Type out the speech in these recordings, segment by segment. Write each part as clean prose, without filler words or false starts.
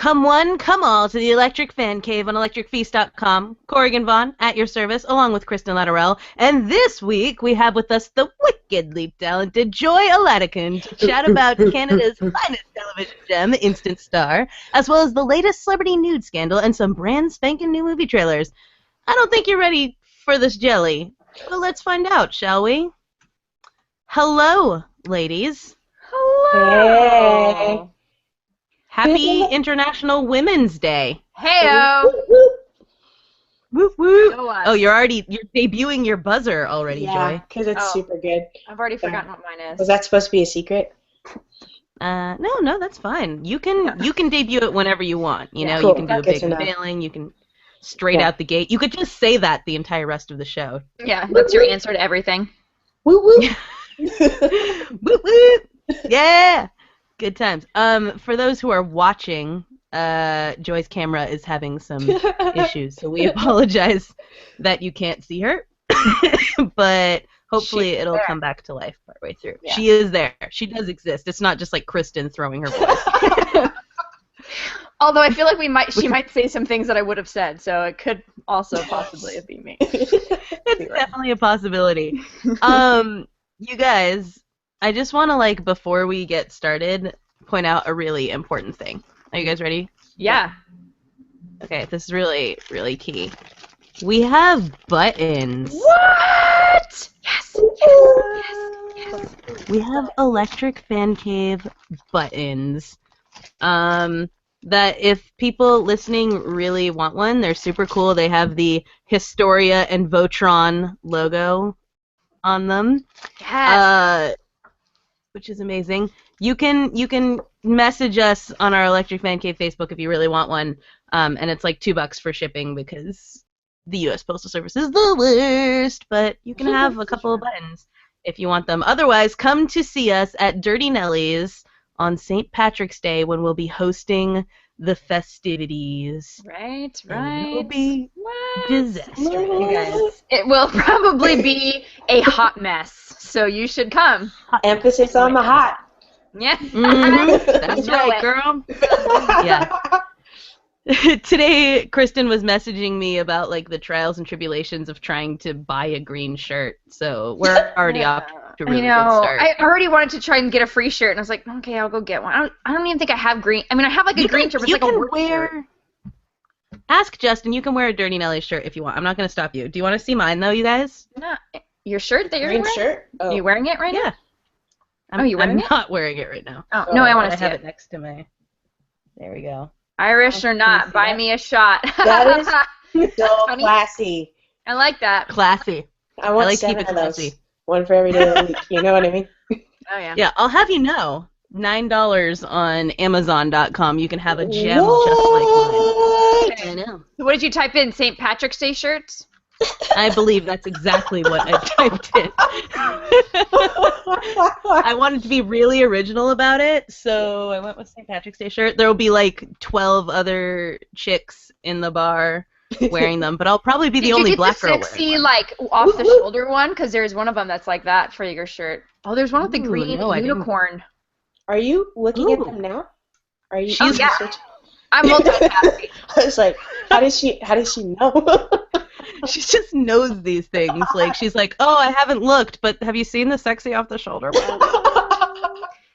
Come one, come all to the Electric Fan Cave on electricfeast.com. Corrigan Vaughn at your service, along with Kristen Latterell. And this week we have with us the wickedly talented Joy Oladokun to chat about Canada's finest television gem, Instant Star, as well as the latest celebrity nude scandal and some brand spanking new movie trailers. I don't think you're ready for this jelly, but let's find out, shall we? Hello, ladies. Hello. Hey. Happy International Women's Day. Heyo. Whoop whoop. Show us. Oh, you're debuting your buzzer already, Yeah, Joy. because it's super good. I've already forgotten what mine is. Was that supposed to be a secret? No, that's fine. You can debut it whenever you want. You know, cool. you can do a big Good to know. unveiling. You can straight out the gate. You could just say that the entire rest of the show. Yeah, that's your answer to everything. Woo woo. Whoop whoop. Yeah. Good times. For those who are watching, Joy's camera is having some issues, so we apologize that you can't see her, but hopefully it'll come back to life partway through. Yeah. She is there. She does exist. It's not just like Kristen throwing her voice. Although I feel like she might say some things that I would have said, so it could also possibly be me. It's definitely a possibility. You guys, I just want to, before we get started, point out a really important thing. Are you guys ready? Yeah. Okay, this is really, really key. We have buttons. What? Yes. Yes. We have Electric Fan Cave buttons. That if people listening really want one, they're super cool. They have the Historia and Votron logo on them. Yes. Which is amazing. You can message us on our Electric Fan Cave Facebook if you really want one, and it's like $2 for shipping because the U.S. Postal Service is the worst. But you can have a couple of buttons if you want them. Otherwise, come to see us at Dirty Nelly's on St. Patrick's Day when we'll be hosting the festivities. Right. It'll be disaster, you guys. It will probably be a hot mess, so you should come. Emphasis on the hot. Yeah. Mm-hmm. That's You know right, it. girl. Yeah. Today, Kristen was messaging me about the trials and tribulations of trying to buy a green shirt. So we're already off to a really good start. I already wanted to try and get a free shirt, and I was like, okay, I'll go get one. I don't even think I have green. I mean, I have a green shirt, but it's like a work shirt. Ask Justin. You can wear a Dirty Nelly shirt if you want. I'm not going to stop you. Do you want to see mine, though, you guys? No, your shirt that you're Green wearing? shirt? Oh. Are you wearing it right now? Yeah. You're wearing I'm it? not wearing it right now. Oh, no, I want to see have it. it next to my... There we go. Irish or not, buy me a shot. That is so funny. classy. I like that. Classy. I want like to 7 keep it of those. classy. One for every day of the week. You know what I mean? Oh, yeah. Yeah, I'll have you know, $9 on Amazon.com. You can have a gem What? just like mine. I know. So what did you type in? St. Patrick's Day shirts? I believe that's exactly what I typed in. I wanted to be really original about it, so I went with St. Patrick's Day shirt. There will be 12 other chicks in the bar wearing them, but I'll probably be the only black girl wearing Did you one. get the sexy, off-the-shoulder one? Because there's one of them that's like that for your shirt. Oh, there's one with the Ooh, green no, I didn't. unicorn. Are you looking at Ooh. them now? Are you? She's- yeah. I'm multitasking. I was like, how does she know? She just knows these things. She's like, oh, I haven't looked, but have you seen the sexy off-the-shoulder one?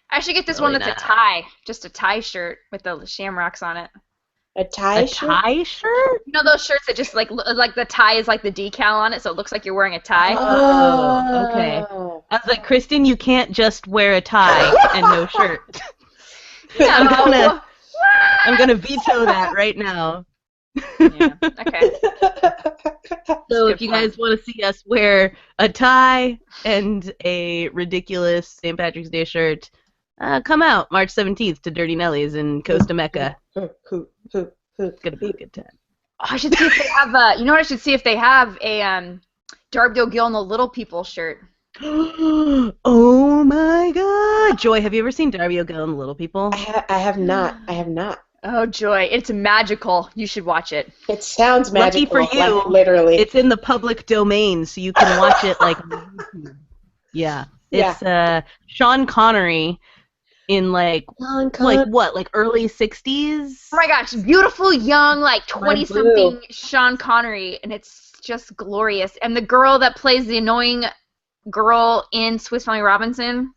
I should get this Really one that's not. a tie. Just a tie shirt with the shamrocks on it. A tie A shirt? tie shirt? You know those shirts that just like the tie is like the decal on it, so it looks like you're wearing a tie? Oh, okay. I was like, Kristen, you can't just wear a tie and no shirt. No. I'm gonna veto that right now. Yeah. Okay. So Good if you point. guys want to see us wear a tie and a ridiculous St. Patrick's Day shirt, come out March 17th to Dirty Nelly's in Costa Mecca. It's gonna be a good time. Oh, I should see if they have you know what I should see if they have a Darby O'Gill and the Little People shirt. Oh my God! Joy, have you ever seen Darby O'Gill and the Little People? I have not. I have not. Oh, Joy, it's magical. You should watch it. It sounds Lucky magical. for you, literally. It's in the public domain, so you can watch it on YouTube. Yeah. It's Sean Connery in like what, like early 60s? Oh my gosh, beautiful young, like My 20-something Sean Connery, and it's just glorious. And the girl that plays the annoying girl in Swiss Family Robinson,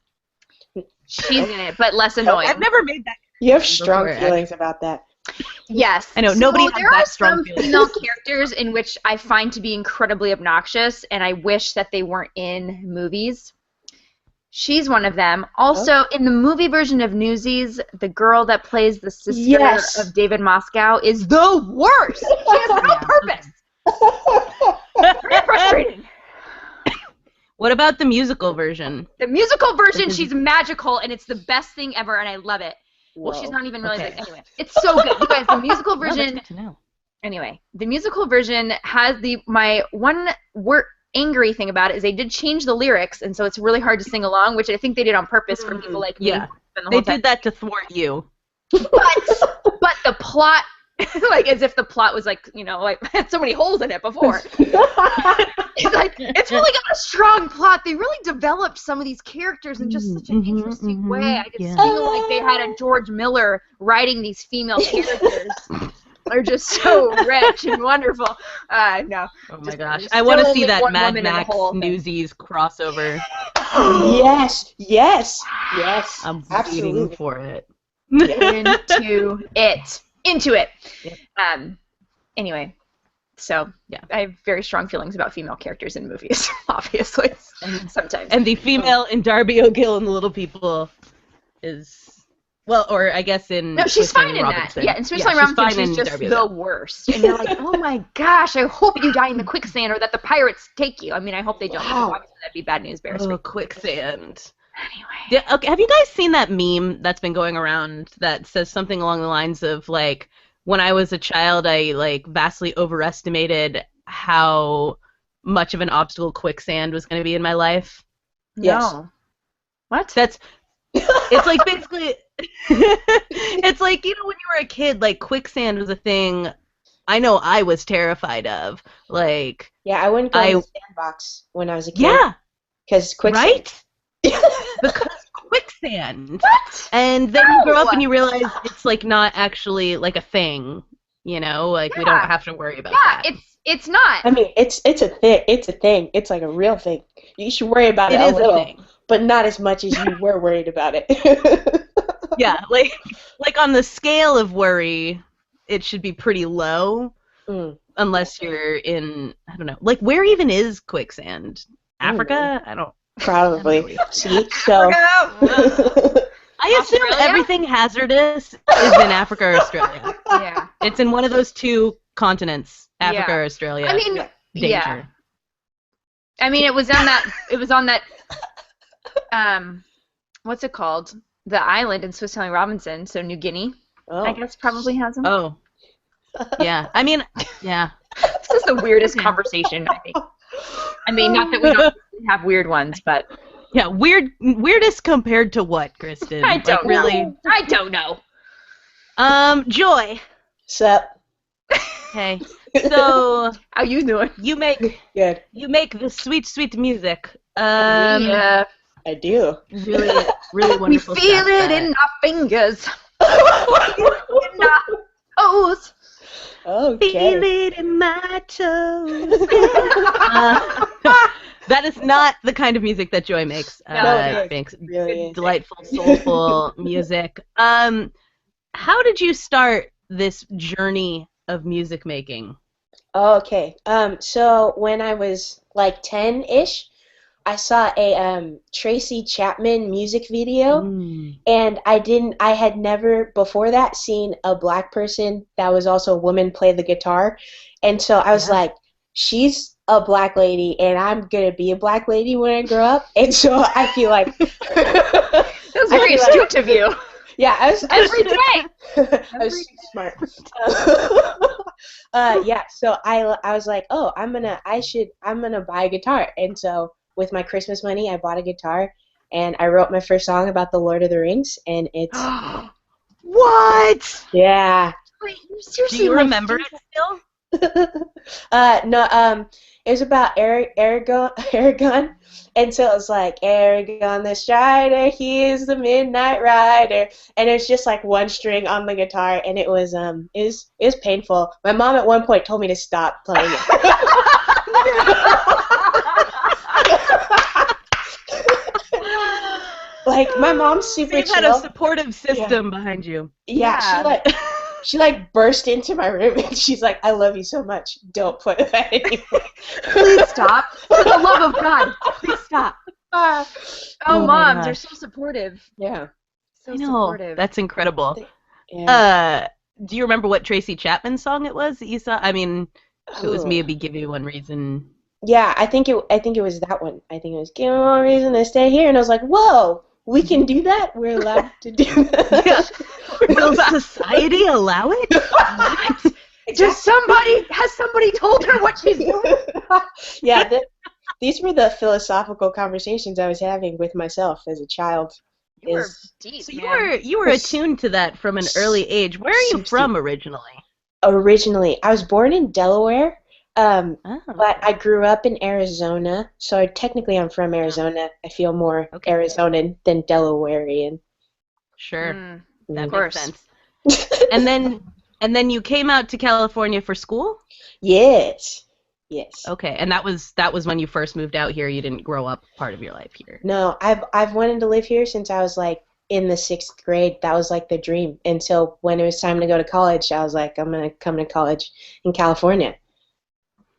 she's in it, but less annoying. I've never made that. You have strong feelings about that. Yes. I know, nobody has there that are strong some feelings. female characters in which I find to be incredibly obnoxious, and I wish that they weren't in movies. She's one of them. Also, in the movie version of Newsies, the girl that plays the sister of David Moscow is the worst. She has no purpose. Very frustrating. What about the musical version? The musical version, she's magical, and it's the best thing ever, and I love it. Whoa. Well, she's not even really good. Anyway, it's so good. You guys, the musical version... That's good to know. Anyway, the musical version has my one angry thing about it is they did change the lyrics, and so it's really hard to sing along, which I think they did on purpose for people like me. Yeah, they did that to thwart you. But the plot, like as if the plot was like, you know, like had so many holes in it before. It's like it's really got a strong plot. They really developed some of these characters in just such an interesting way. I just feel like they had a George Miller writing these female characters. They're just so rich and wonderful. No. Oh my gosh. I want to see that Mad Max Newsies crossover. Yes. I'm absolutely waiting for it. Into it. Yep. Anyway, so yeah, I have very strong feelings about female characters in movies, obviously. Sometimes. And the female in Darby O'Gill and the Little People is... Well, or I guess in... No, she's fine in that. Yeah, in Swiss Family Robinson, she's just the worst. And you're like, oh my gosh, I hope you die in the quicksand or that the pirates take you. I mean, I hope they don't. Wow. Obviously, that'd be bad news bears. Oh, quicksand. Anyway. Okay, have you guys seen that meme that's been going around that says something along the lines of, like, when I was a child, I, like, vastly overestimated how much of an obstacle quicksand was going to be in my life? Yes. No. What? It's like basically... It's like, you know, when you were a kid, like, quicksand was a thing I know I was terrified of. Like... Yeah, I wouldn't go in the sandbox when I was a kid. Yeah. Because quicksand... Right? Because quicksand. What? And then you grow up and you realize it's like not actually like a thing, you know? Like we don't have to worry about that. Yeah, it's not. I mean, it's a thing. It's a thing. It's like a real thing. You should worry about it a little, thing. But not as much as you were worried about it. Yeah, like on the scale of worry, it should be pretty low, unless you're in, I don't know, like where even is quicksand? Africa? I don't. Probably. See, so. I assume everything hazardous is in Africa or Australia. Yeah. It's in one of those two continents, Africa or Australia. I mean, danger. Yeah. I mean, it was on that. What's it called? The island in Swiss Family Robinson, so New Guinea. Oh. I guess probably has them. Oh. Yeah. I mean, yeah. This is the weirdest conversation, I think. I mean, not that we don't have weird ones, but yeah, weirdest compared to what, Kristen? I don't know. Really. I don't know. Joy. Sup? Hey. So how you doing? You make good. You make the sweet music. Yeah, I do. Really, really wonderful. We feel it in our fingers. In our toes. Okay. Feel it in my toes. That is not the kind of music that Joy makes. It makes really delightful, soulful music. How did you start this journey of music making? Okay. So when I was like 10-ish, I saw a Tracy Chapman music video, and I had never before that seen a black person that was also a woman play the guitar, and so I was like, she's a black lady, and I'm gonna be a black lady when I grow up, and so I feel like that was very astute of you. Yeah, I was every day. I was super smart. Yeah, so I was like, oh, I'm gonna buy a guitar, and so with my Christmas money, I bought a guitar, and I wrote my first song about the Lord of the Rings, and it's what? Yeah. Wait, seriously? Do you remember it still? No, it was about Aragon, and so it was like Aragon the Strider, he is the Midnight Rider, and it was just like one string on the guitar, and it was painful. My mom at one point told me to stop playing it. Like my mom's super You've chill. had a supportive system behind you. Yeah, she burst into my room and she's like, "I love you so much. Don't play that anymore." Please stop. For the love of God, please stop. Oh, Oh my moms gosh. are so supportive. Yeah. So I know. supportive. That's incredible. Yeah. Do you remember what Tracy Chapman song it was that you saw? I mean, if it was me, Oh. it'd be Give You One Reason. Yeah, I think it was that one. I think it was "Give me one reason to stay here," and I was like, "Whoa, we can do that? We're allowed to do that?" Yeah. Will society allow it? What? Has somebody told her what she's doing? Yeah, these were the philosophical conversations I was having with myself as a child. You were Is deep, So man. you were attuned to that from an early age. Where are you from originally? Originally, I was born in Delaware, Oh. but I grew up in Arizona. So technically, I'm from Arizona. I feel more Okay. Arizonan than Delawarean. Sure. Mm, That of makes course. sense. And then you came out to California for school? Yes. Okay. And that was when you first moved out here. You didn't grow up part of your life here. No, I've wanted to live here since I was like in the 6th grade. That was like the dream. And so when it was time to go to college, I was like, I'm gonna come to college in California.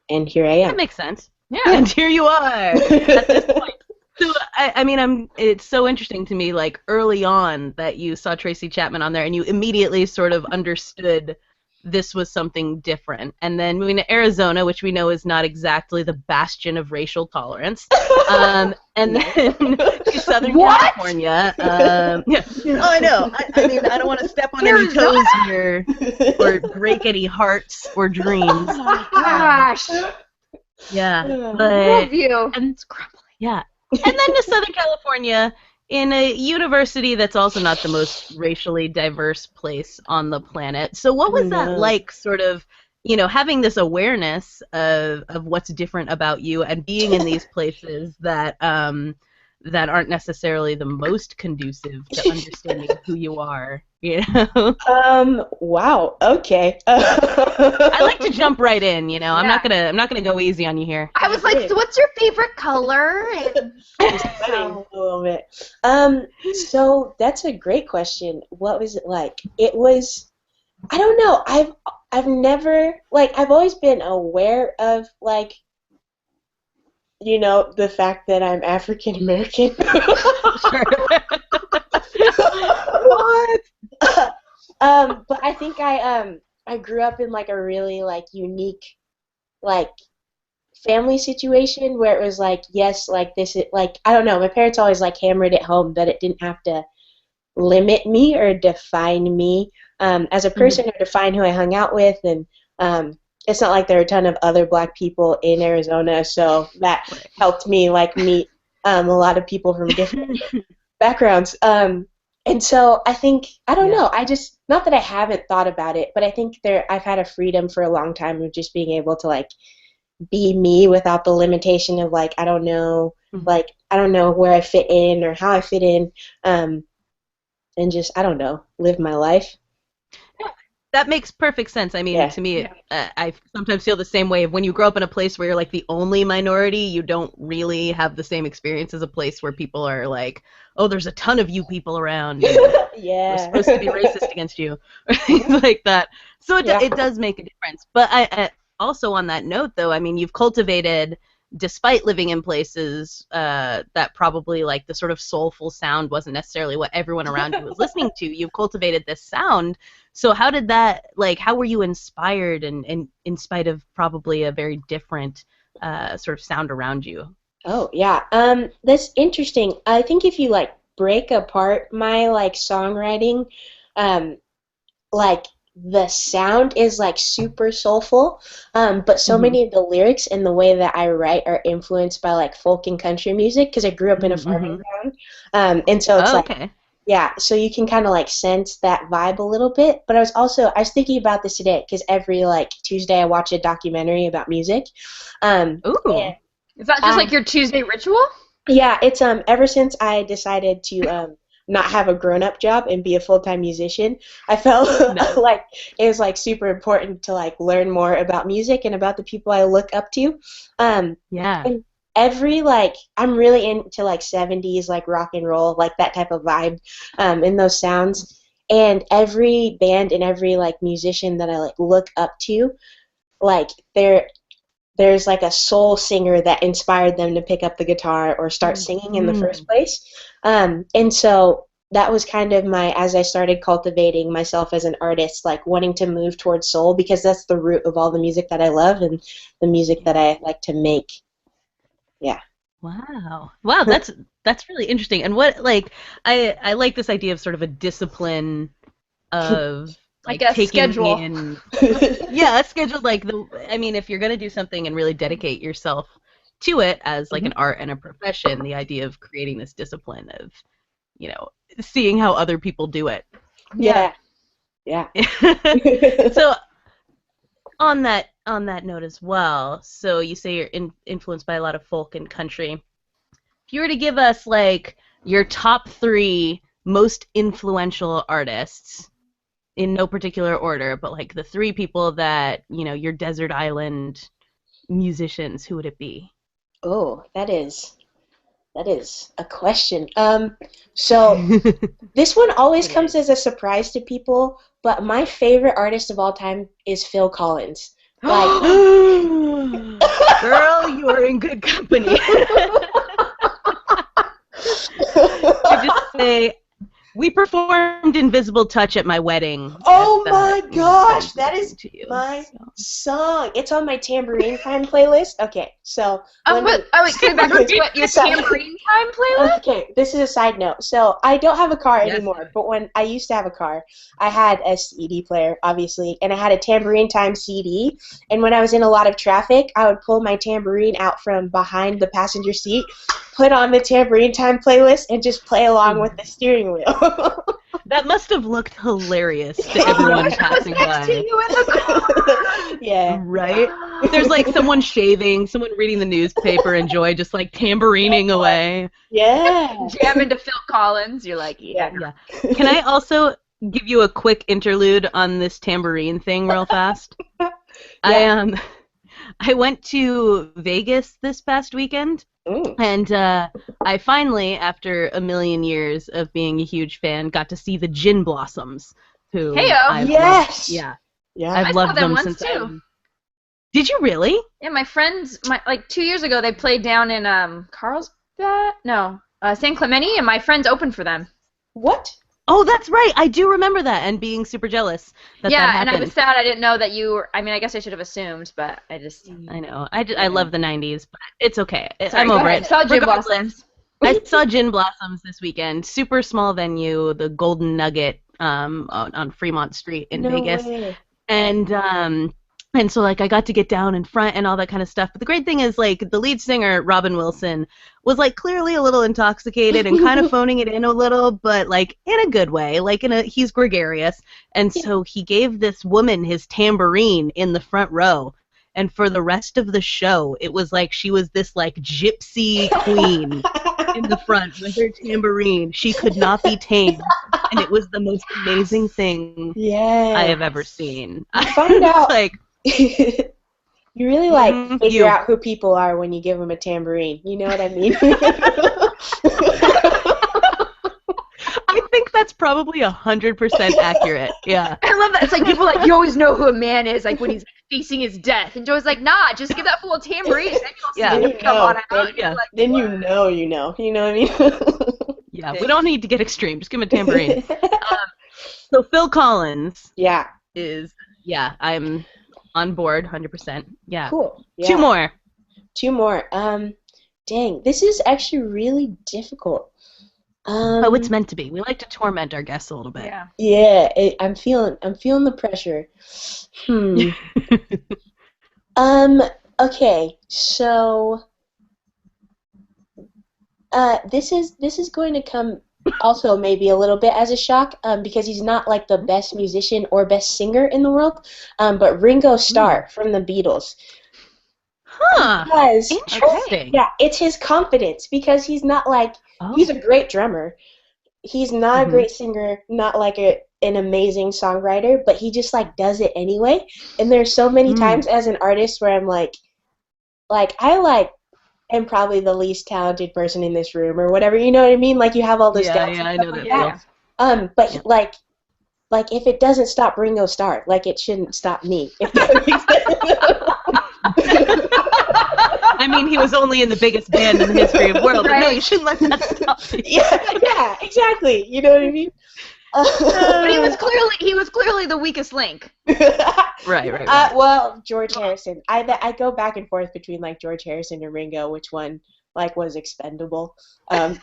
And here I am. That makes sense. Yeah. And here you are at this point. So I mean, it's so interesting to me, like early on, that you saw Tracy Chapman on there, and you immediately sort of understood this was something different. And then moving to Arizona, which we know is not exactly the bastion of racial tolerance, and then to Southern California. Yeah. Oh, I know. I mean, I don't want to step on any toes here or break any hearts or dreams. Oh my gosh. Yeah, I but love you. and It's crumbling. yeah, and then to Southern California in a university that's also not the most racially diverse place on the planet. So what was that like, sort of, having this awareness of what's different about you and being in these places that that aren't necessarily the most conducive to understanding who you are, Wow. Okay. I like to jump right in, I'm not gonna go easy on you here. I was like, so what's your favorite color? And A little bit. So that's a great question. What was it like? It was, I don't know. I've never, like, I've always been aware of, like, the fact that I'm African American. What? But I think I grew up in like a really like unique like family situation where it was like, yes, like this is like, I don't know, my parents always like hammered it home that it didn't have to limit me or define me as a person or define who I hung out with, and it's not like there are a ton of other black people in Arizona, so that helped me like meet a lot of people from different backgrounds. And so I think, I don't know, I just, not that I haven't thought about it, but I think I've had a freedom for a long time of just being able to like be me without the limitation of like, I don't know where I fit in or how I fit in, and just, I don't know, live my life. That makes perfect sense. I mean, to me, I sometimes feel the same way. When you grow up in a place where you're like the only minority, you don't really have the same experience as a place where people are like, oh, there's a ton of you people around. We're supposed to be racist against you. Things like that. So it does make a difference. But I also on that note, though, I mean, you've cultivated, despite living in places that probably like the sort of soulful sound wasn't necessarily what everyone around you was listening to, you've cultivated this sound. So how did that, like, how were you inspired and in spite of probably a very different sort of sound around you? Oh, yeah. That's interesting. I think if you, like, break apart my, like, songwriting, like, the sound is, like, super soulful, but so many of the lyrics and the way that I write are influenced by, like, folk and country music, because I grew up in a farming town. And so it's Yeah, so you can kind of like sense that vibe a little bit. But I was thinking about this today because every like Tuesday I watch a documentary about music. Ooh. Is that just like your Tuesday ritual? Yeah, it's ever since I decided to not have a grown-up job and be a full-time musician, I felt Nice. like it was like super important to like learn more about music and about the people I look up to. Yeah. And every like I'm really into like 70s like rock and roll, like that type of vibe, in those sounds. And every band and every like musician that I like look up to, like there's like a soul singer that inspired them to pick up the guitar or start singing in the first place. And so that was kind of as I started cultivating myself as an artist, like wanting to move towards soul because that's the root of all the music that I love and the music that I like to make. Yeah. Wow. Wow, that's really interesting. And what like I like this idea of sort of a discipline of like Like a taking schedule. in yeah, a schedule like I mean if you're going to do something and really dedicate yourself to it as like an art and a profession, the idea of creating this discipline of, seeing how other people do it. Yeah. Yeah. So on that note as well, so you say you're influenced by a lot of folk and country. If you were to give us like your top 3 most influential artists in no particular order, but like the 3 people that, your desert island musicians, who would it be? Oh, that is a question. So this one always comes as a surprise to people, but my favorite artist of all time is Phil Collins. Like, girl, you are in good company. I just say, we performed Invisible Touch at my wedding. Oh my gosh, that is my song. It's on my Tambourine Time playlist. Okay, so wait, say back to what your Tambourine Time playlist? Okay, this is a side note. So I don't have a car anymore, but when I used to have a car, I had a CD player, obviously, and I had a Tambourine Time CD. And when I was in a lot of traffic, I would pull my tambourine out from behind the passenger seat, put on the Tambourine Time playlist, and just play along with the steering wheel. That must have looked hilarious to everyone passing by. To you in the car. Yeah. Right? There's like someone shaving, someone reading the newspaper, and Joy just like tambourining away. Yeah. Jam into Phil Collins. You're like, yeah. Can I also give you a quick interlude on this tambourine thing real fast? Yeah. I went to Vegas this past weekend. And I finally, after a million years of being a huge fan, got to see the Gin Blossoms. Who yes! Yeah. Yeah. I've loved them since too. Did you really? Yeah, my friends, like 2 years ago, they played down in Carlsbad? No, San Clemente, and my friends opened for them. What? Oh, that's right. I do remember that and being super jealous that that happened. And I was sad I didn't know that you were. I mean, I guess I should have assumed, but I just. I know. I love the 90s, but it's okay. Sorry, I'm over it. Saw Gin Blossoms. I saw Gin Blossoms this weekend. Super small venue, the Golden Nugget on Fremont Street in Vegas. Way. And so like I got to get down in front and all that kind of stuff. But the great thing is like the lead singer, Robin Wilson, was like clearly a little intoxicated and kind of phoning it in a little, but like in a good way. Like he's gregarious. And so he gave this woman his tambourine in the front row. And for the rest of the show, it was like she was this like gypsy queen in the front with her tambourine. She could not be tamed. And it was the most amazing thing I have ever seen. I find out like you really like figure out who people are when you give them a tambourine. You know what I mean? I think that's probably 100% accurate. Yeah. I love that. It's like people like, you always know who a man is, like when he's facing his death. And Joey's like, nah, just give that fool a tambourine. Then you know. Then you know. You know what I mean? Yeah, we don't need to get extreme. Just give him a tambourine. So Phil Collins. I'm on board 100%. Yeah. Cool. Yeah. Two more. Dang, this is actually really difficult. Oh, it's meant to be. We like to torment our guests a little bit. Yeah. I'm feeling the pressure. Okay. So, this is going to come also maybe a little bit as a shock, because he's not like the best musician or best singer in the world, but Ringo Starr from the Beatles. Huh. Because, Interesting. yeah, it's his confidence, because he's not like, he's a great drummer. He's not a great singer, not like an amazing songwriter, but he just like does it anyway. And there's so many times as an artist where I'm like I am probably the least talented person in this room or whatever, you know what I mean? Like you have all those doubts. Yeah, I and know stuff that. like that. But like if it doesn't stop Ringo Starr, like it shouldn't stop me. If that makes sense. I mean, he was only in the biggest band in the history of the world, but no, you shouldn't let that stop you. Yeah, exactly. You know what I mean? But he was clearly the weakest link. Right. Well, George Harrison. I go back and forth between like George Harrison and Ringo, which one like was expendable. But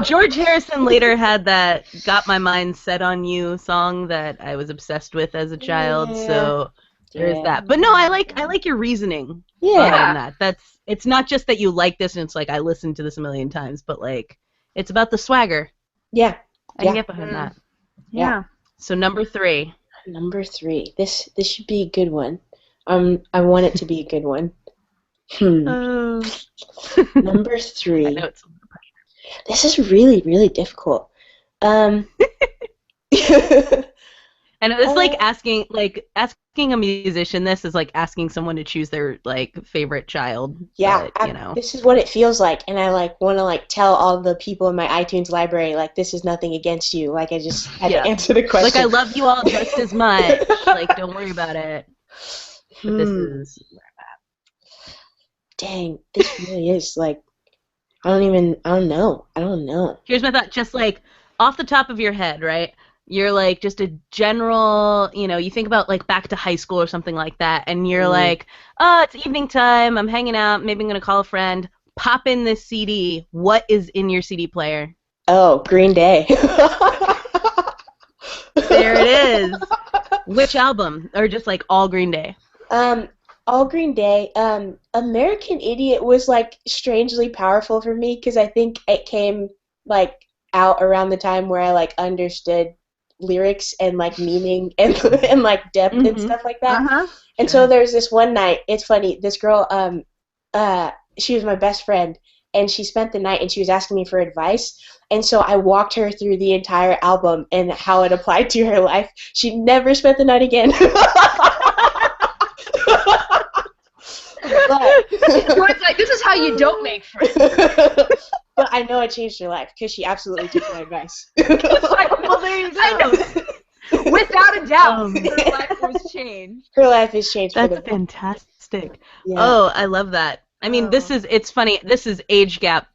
George Harrison later had that "Got My Mind Set on You" song that I was obsessed with as a child. So. There's that. But no, I like your reasoning behind that. It's not just that you like this and it's like I listened to this a million times, but like it's about the swagger. Yeah. I can get behind that. Yeah. So number 3. Number 3. This should be a good one. I want it to be a good one. Number 3. I know it's this is really, really difficult. And it's like asking a musician this is like asking someone to choose their like favorite child. Yeah, but, you know. This is what it feels like, and I like want to like tell all the people in my iTunes library like this is nothing against you. Like I just had to answer the question. Like I love you all just as much. Like don't worry about it. But this is where I'm at. Dang, this really is like I don't know. Here's my thought. Just like off the top of your head, right? You're like just a general, you think about like back to high school or something like that, and you're like, oh, it's evening time, I'm hanging out, maybe I'm going to call a friend, pop in this CD. What is in your CD player? Oh, Green Day. There it is. Which album? Or just like all Green Day? All Green Day. American Idiot was like strangely powerful for me because I think it came like out around the time where I like understood lyrics and like meaning and like depth and stuff like that. And so there's this one night, it's funny, this girl she was my best friend and she spent the night and she was asking me for advice, and so I walked her through the entire album and how it applied to her life. She never spent the night again. But It's like, this is how you don't make friends. But I know it changed her life because she absolutely took my advice. Well, there you go. Without a doubt, her life was changed. Her life has changed. That's fantastic. Yeah. Oh, I love that. I mean, it's funny. This is age gap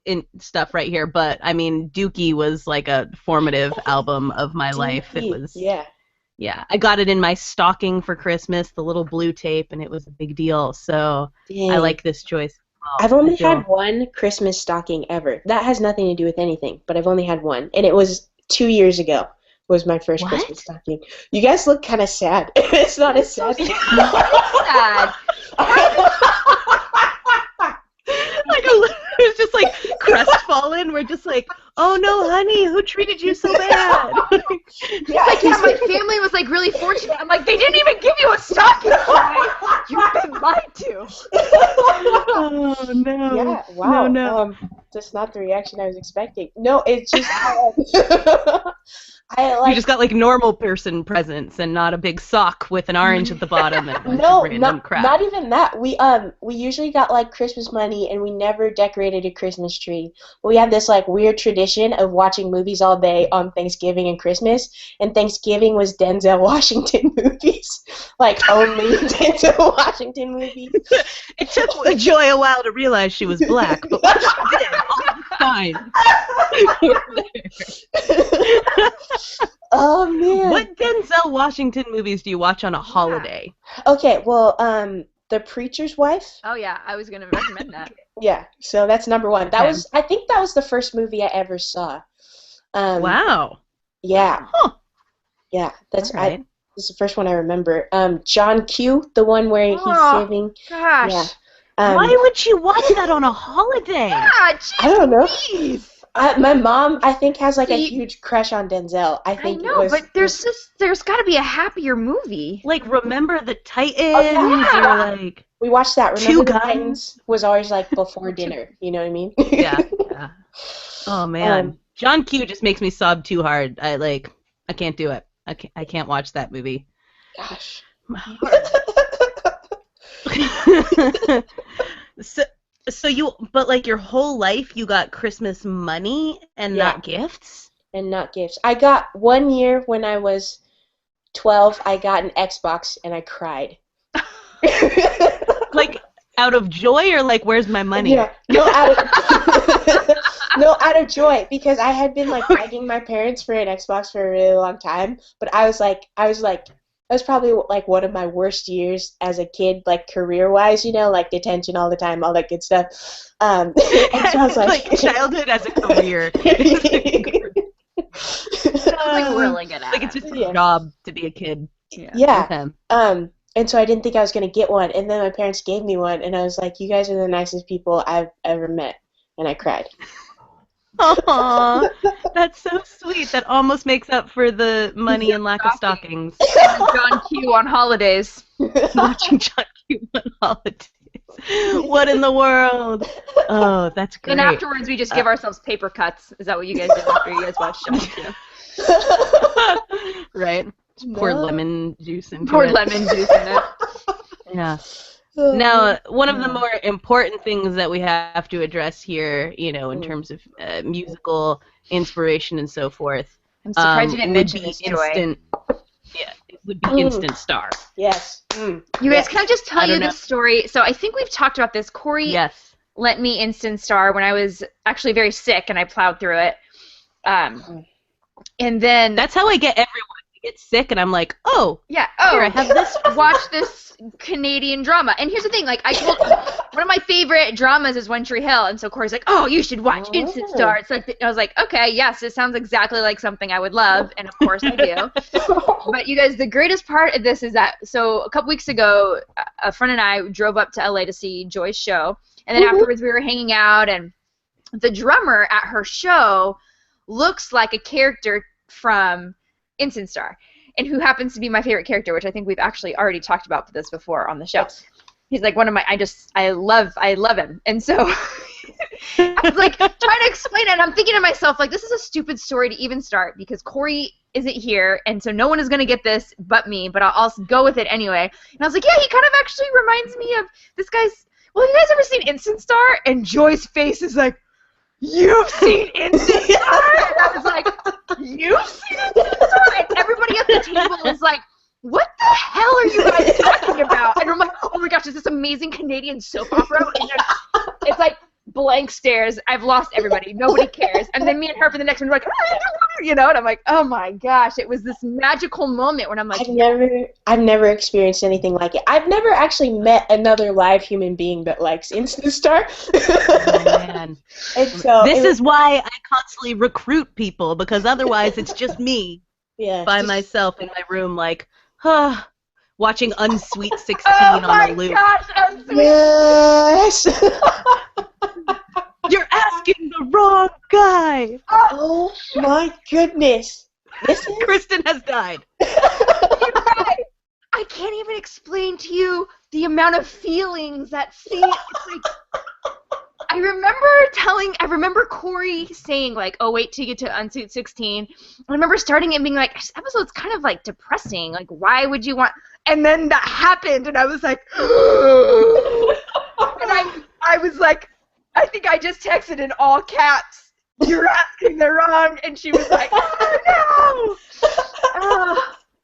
in stuff right here, but I mean, Dookie was like a formative album of my life. It was. Yeah, I got it in my stocking for Christmas, the little blue tape, and it was a big deal. So I like this choice. I've only had one Christmas stocking ever. That has nothing to do with anything, but I've only had one, and it was 2 years ago. Was my first Christmas stocking. You guys look kind of sad. It's not as sad. So sad. Like it was just like crestfallen. We're just like, oh no, honey, who treated you so bad? My family was like really fortunate. I'm like, they didn't even give you a stocking. You've been lied to. Oh no. Yeah. Wow. No. That's not the reaction I was expecting. No, it's just. You just got like normal person presents and not a big sock with an orange at the bottom. And not even that. We usually got like Christmas money and we never decorated a Christmas tree. We have this like weird tradition of watching movies all day on Thanksgiving and Christmas, and Thanksgiving was Denzel Washington movies, like only Denzel Washington movies. It took Joy a while to realize she was black, but once she did, all was fine. Oh man! What Denzel Washington movies do you watch on a holiday? Okay, well, The Preacher's Wife. Oh yeah, I was gonna recommend that. Yeah, so that's number one. I think that was the first movie I ever saw. Wow. Yeah. Huh. Yeah, that's right. This is the first one I remember. John Q, the one where he's saving. Gosh. Yeah. Why would you watch that on a holiday? Yeah, geez, I don't know. please. My mom, I think, has like a huge crush on Denzel. I think know, but there's got to be a happier movie. Like, Remember the Titans? yeah. Or like we watched that. Two Remember the Guns? Titans was always like before dinner. You know what I mean? Yeah. Oh man, John Q just makes me sob too hard. I can't do it. I can't watch that movie. Gosh. My heart. So but like your whole life you got Christmas money and not gifts? And not gifts. I got 1 year when I was 12, I got an Xbox and I cried. Like out of joy or like where's my money? Yeah. No, out of joy, because I had been like begging my parents for an Xbox for a really long time, but I was probably like one of my worst years as a kid, like career-wise, like detention all the time, all that good stuff. And so I was like childhood as a career. Like really good at like it's just a job to be a kid. Yeah. And so I didn't think I was gonna get one, and then my parents gave me one, and I was like, "You guys are the nicest people I've ever met," and I cried. Aww, that's so sweet. That almost makes up for the money and lack of stockings. John Q on holidays. Watching John Q on holidays. What in the world? Oh, that's great. And afterwards, we just give ourselves paper cuts. Is that what you guys did after you guys watched John Q? Right. Pour lemon juice into it. Pour lemon juice in it. Yeah. Now, one of the more important things that we have to address here, in terms of musical inspiration and so forth, I'm surprised you didn't mention this, Joy. Yeah, it would be Instant Star. Yes. You guys, can I just tell you this story? So I think we've talked about this. Corey lent me Instant Star when I was actually very sick, and I plowed through it. And then that's how I get everyone. Get sick and I'm like, here I have this. Watch this Canadian drama. And here's the thing, like I told one of my favorite dramas is One Tree Hill, and so Corey's like, oh, you should watch Instant Star. It's like I was like, okay, yes, it sounds exactly like something I would love, and of course I do. But you guys, the greatest part of this is that so a couple weeks ago, a friend and I drove up to LA to see Joy's show, and then afterwards we were hanging out, and the drummer at her show looks like a character from Instant Star, and who happens to be my favorite character, which I think we've actually already talked about this before on the show. Yes. He's like one of my, I love him, and so I was like trying to explain it, and I'm thinking to myself, like, this is a stupid story to even start, because Corey isn't here, and so no one is going to get this but me, but I'll go with it anyway. And I was like, yeah, he kind of actually reminds me of this guy's, well, have you guys ever seen Instant Star? And Joy's face is like, you've seen Instant Star? And I was like, you've seen Instant Star? And everybody at the table was like, what the hell are you guys talking about? And I'm like, oh my gosh, it's this amazing Canadian soap opera. And then it's like blank stares. I've lost everybody. Nobody cares. And then me and her for the next one were like, and I'm like, oh my gosh, it was this magical moment when I'm like, I've never experienced anything like it. I've never actually met another live human being that likes Instant Star. Oh man. This is why I constantly recruit people, because otherwise it's just me by myself in my room like, watching Unsweet 16 on the loop. Gosh, Unsweet. Yes. You're asking the wrong guy. Oh my goodness. Kristen has died. I can't even explain to you the amount of feelings that scene. It's like, I remember Corey saying, like, oh, wait till you get to Unsweet 16. I remember starting it and being like, this episode's kind of, like, depressing. Like, why would you want... And then that happened, and I was like... and I was like, I think I just texted in all caps, you're asking the wrong... And she was like, oh,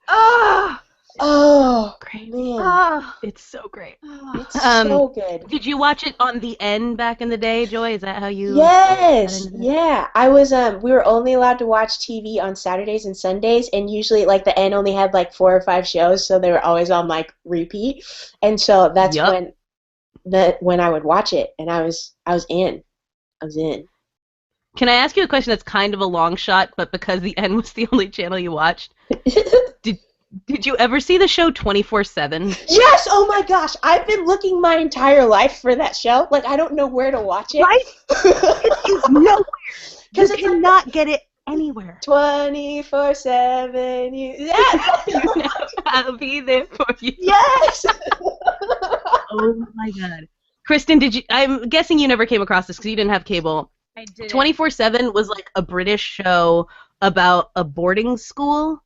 no! Oh, great. Man. Oh, it's so great. It's so good. Did you watch it on the N back in the day, Joy? Is that how you... Yes. Yeah. I was, we were only allowed to watch TV on Saturdays and Sundays, and usually, like, the N only had, like, 4 or 5 shows, so they were always on, like, repeat. And so that's when I would watch it, and I was in. Can I ask you a question that's kind of a long shot, but because the N was the only channel you watched, Did you ever see the show 24/7? Yes! Oh my gosh! I've been looking my entire life for that show. Like, I don't know where to watch it. Right? It is nowhere. Because You it's like cannot get it anywhere. 24/7. Yes! I'll be there for you. Yes! Oh my god. Kristen, I'm guessing you never came across this because you didn't have cable. I did. 24/7 was like a British show about a boarding school.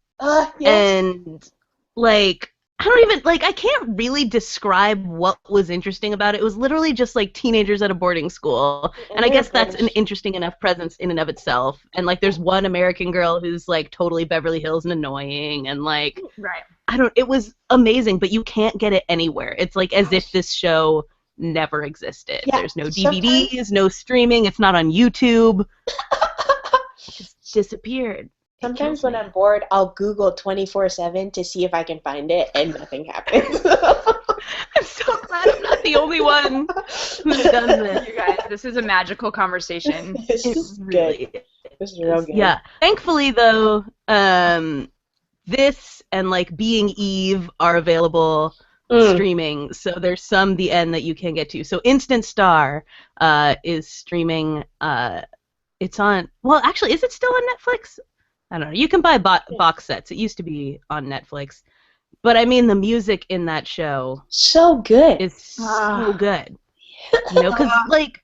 Yes. And like I can't really describe what was interesting about it. It was literally just like teenagers at a boarding school. And I guess that's an interesting enough presence in and of itself. And like there's one American girl who's like totally Beverly Hills and annoying and like Right. it was amazing, but you can't get it anywhere. It's like as if this show never existed. Yeah, There's no DVDs, no streaming, it's not on YouTube. It just disappeared. Sometimes when I'm bored, I'll Google 24/7 to see if I can find it, and nothing happens. I'm so glad I'm not the only one who's done this. You guys, this is a magical conversation. This is good. This is real good. Yeah. Thankfully, though, this and like Being Eve are available streaming. So there's some the end that you can get to. So Instant Star is streaming. It's on. Well, actually, is it still on Netflix? I don't know. You can buy box sets. It used to be on Netflix. But I mean, the music in that show So good. is so good. You know, because like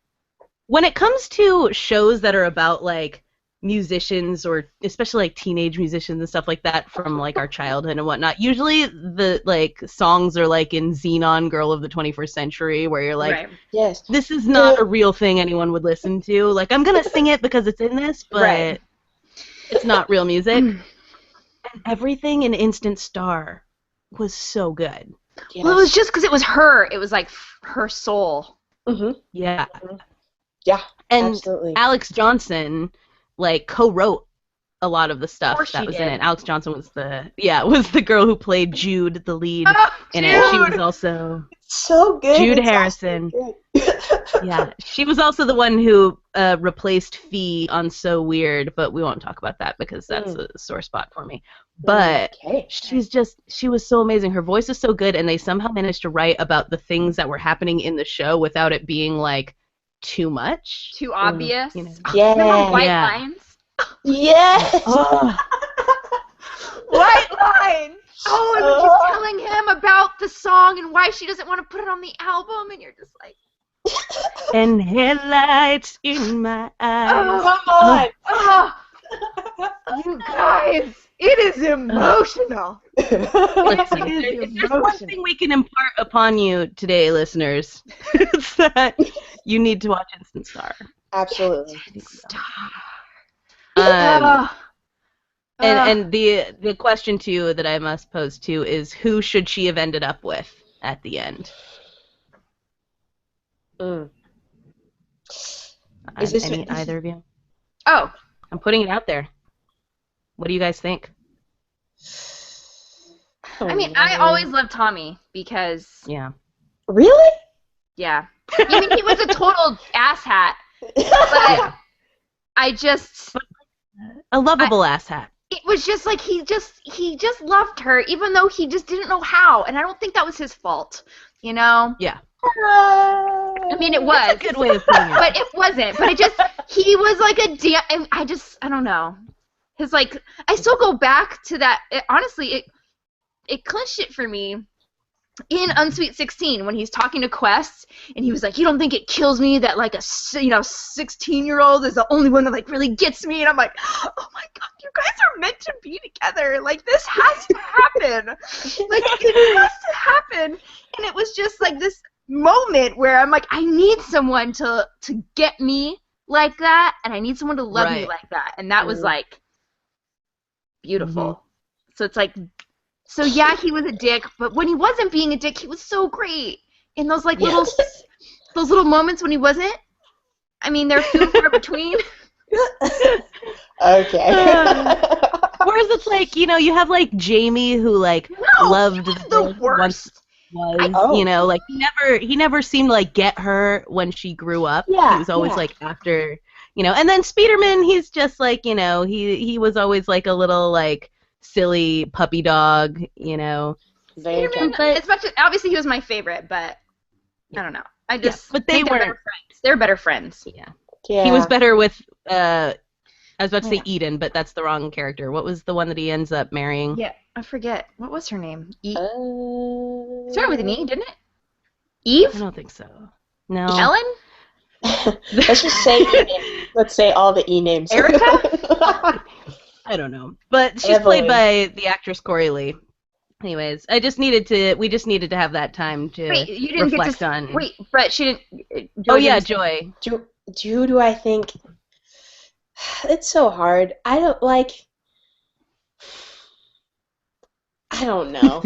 when it comes to shows that are about like musicians or especially like teenage musicians and stuff like that from like our childhood and whatnot, usually the like songs are like in Xenon Girl of the 21st Century where you're like, Right. Yes. this is not a real thing anyone would listen to. Like I'm gonna sing it because it's in this, but Right. it's not real music. And everything in Instant Star was so good. Yes. Well, it was just because it was her. It was like her soul. Mm-hmm. Yeah. Yeah. And Absolutely. Alex Johnson like co-wrote a lot of the stuff course that she was did. in it. Alex Johnson was the girl who played Jude, the lead in it. She was also So good. Jude It's Harrison. so good. Yeah, she was also the one who replaced Fee on So Weird, but we won't talk about that because that's a sore spot for me. But Okay. she was so amazing. Her voice is so good, and they somehow managed to write about the things that were happening in the show without it being like too much. Too obvious. You know. Yeah. Remember White Yeah. Lines? Yes. Oh, White Lines! Oh, and when she's telling him about the song and why she doesn't want to put it on the album, and you're just like, and headlights in my eyes. Come on. oh, you guys, it is emotional. Listen, if there's one thing we can impart upon you today, listeners, it's that you need to watch Instant Star. Absolutely. And the question to you that I must pose to is, who should she have ended up with at the end? Is this Either of you? Oh, I'm putting it out there. What do you guys think? I mean, I always loved Tommy because, Yeah. Really? yeah. I mean, he was a total asshat, but I just, A lovable asshat. it was just like he just loved her, even though he just didn't know how, and I don't think that was his fault, you know? Yeah. I mean, it was. That's a good way of putting it. But it wasn't. But he was like I don't know. His like, I still go back to that. Honestly, it clinched it for me in Unsweet 16 when he's talking to Quest, and he was like, "You don't think it kills me that like a 16-year-old is the only one that like really gets me?" And I'm like, "Oh my god, you guys are meant to be together. Like this has to happen. Like it has to happen." And it was just like this moment where I'm like, I need someone to get me like that, and I need someone to love me like that, and that was like beautiful. So it's like, so yeah, he was a dick, but when he wasn't being a dick, he was so great in those like those little moments when he wasn't. I mean, they're few and far between. Okay. Whereas it's like, you have like Jamie who like loved the worst. once was, like he never seemed to like get her when she grew up. Yeah, he was always like after, and then Speederman, he's just like, he was always like a little like silly puppy dog, you know. Very I mean, But- as much as, obviously he was my favorite, but I don't know. I just but they think they're weren't. better friends. They're better friends. Yeah. Yeah. He was better with I was about to say Yeah. Eden, but that's the wrong character. What was the one that he ends up marrying? Yeah, I forget. What was her name? Started Started with an E, didn't it? I Eve? don't think so. No. Ellen? Let's just say let's say all the E names. Erica? I don't know. But she's played Evelyn. by the actress Corey Lee. Anyways, we just needed to have that time to Wait, you didn't reflect get to. on. Wait, but she didn't. Joy Oh yeah, didn't- Joy. Who do I think? It's so hard. I don't like. I don't know.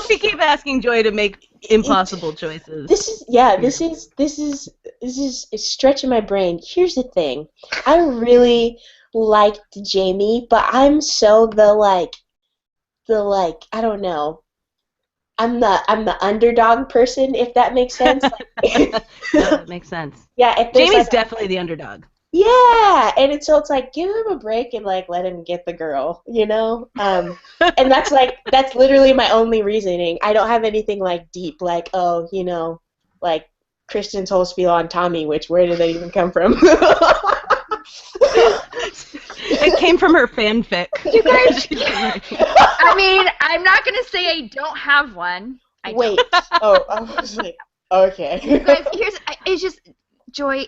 We keep asking Joy to make impossible choices. This is it's stretching my brain. Here's the thing. I really liked Jamie, but I'm so the I don't know. I'm the underdog person, if that makes sense. That makes sense. Yeah, if there's Jamie's like, definitely the underdog. yeah, and it's like give him a break and like let him get the girl, you know. And that's literally my only reasoning. I don't have anything like deep, like like Kristen's whole spiel on Tommy. Which where did that even come from? It came from her fanfic. You guys, I mean, I'm not gonna say I don't have one. I Wait. Oh, I was like, okay. You guys, it's just Joy.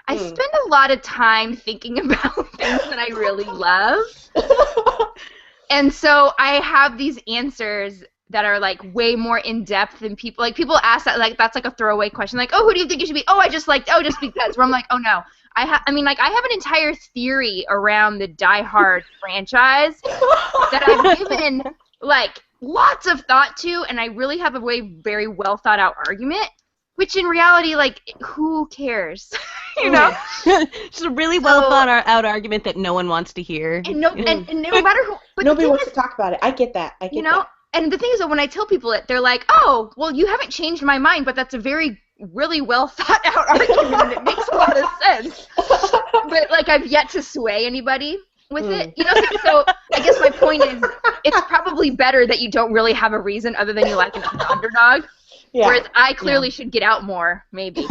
I spend a lot of time thinking about things that I really love, and so I have these answers that are like way more in depth than people. Like people ask that, like that's like a throwaway question, like, oh, who do you think you should be? Oh, I just just because. Where I'm like, oh no. I have an entire theory around the Die Hard franchise that I've given like lots of thought to, and I really have a very well thought out argument. Which in reality, like, who cares? You know? Just a really well thought out argument that no one wants to hear. And no matter who. But Nobody wants to talk about it. I get that. And the thing is that when I tell people it, they're like, oh, well, you haven't changed my mind, but that's a really well thought out argument, and it makes a lot of sense. But, like, I've yet to sway anybody with it. You know, so I guess my point is it's probably better that you don't really have a reason other than you like an underdog. Yeah. Whereas I clearly should get out more, maybe.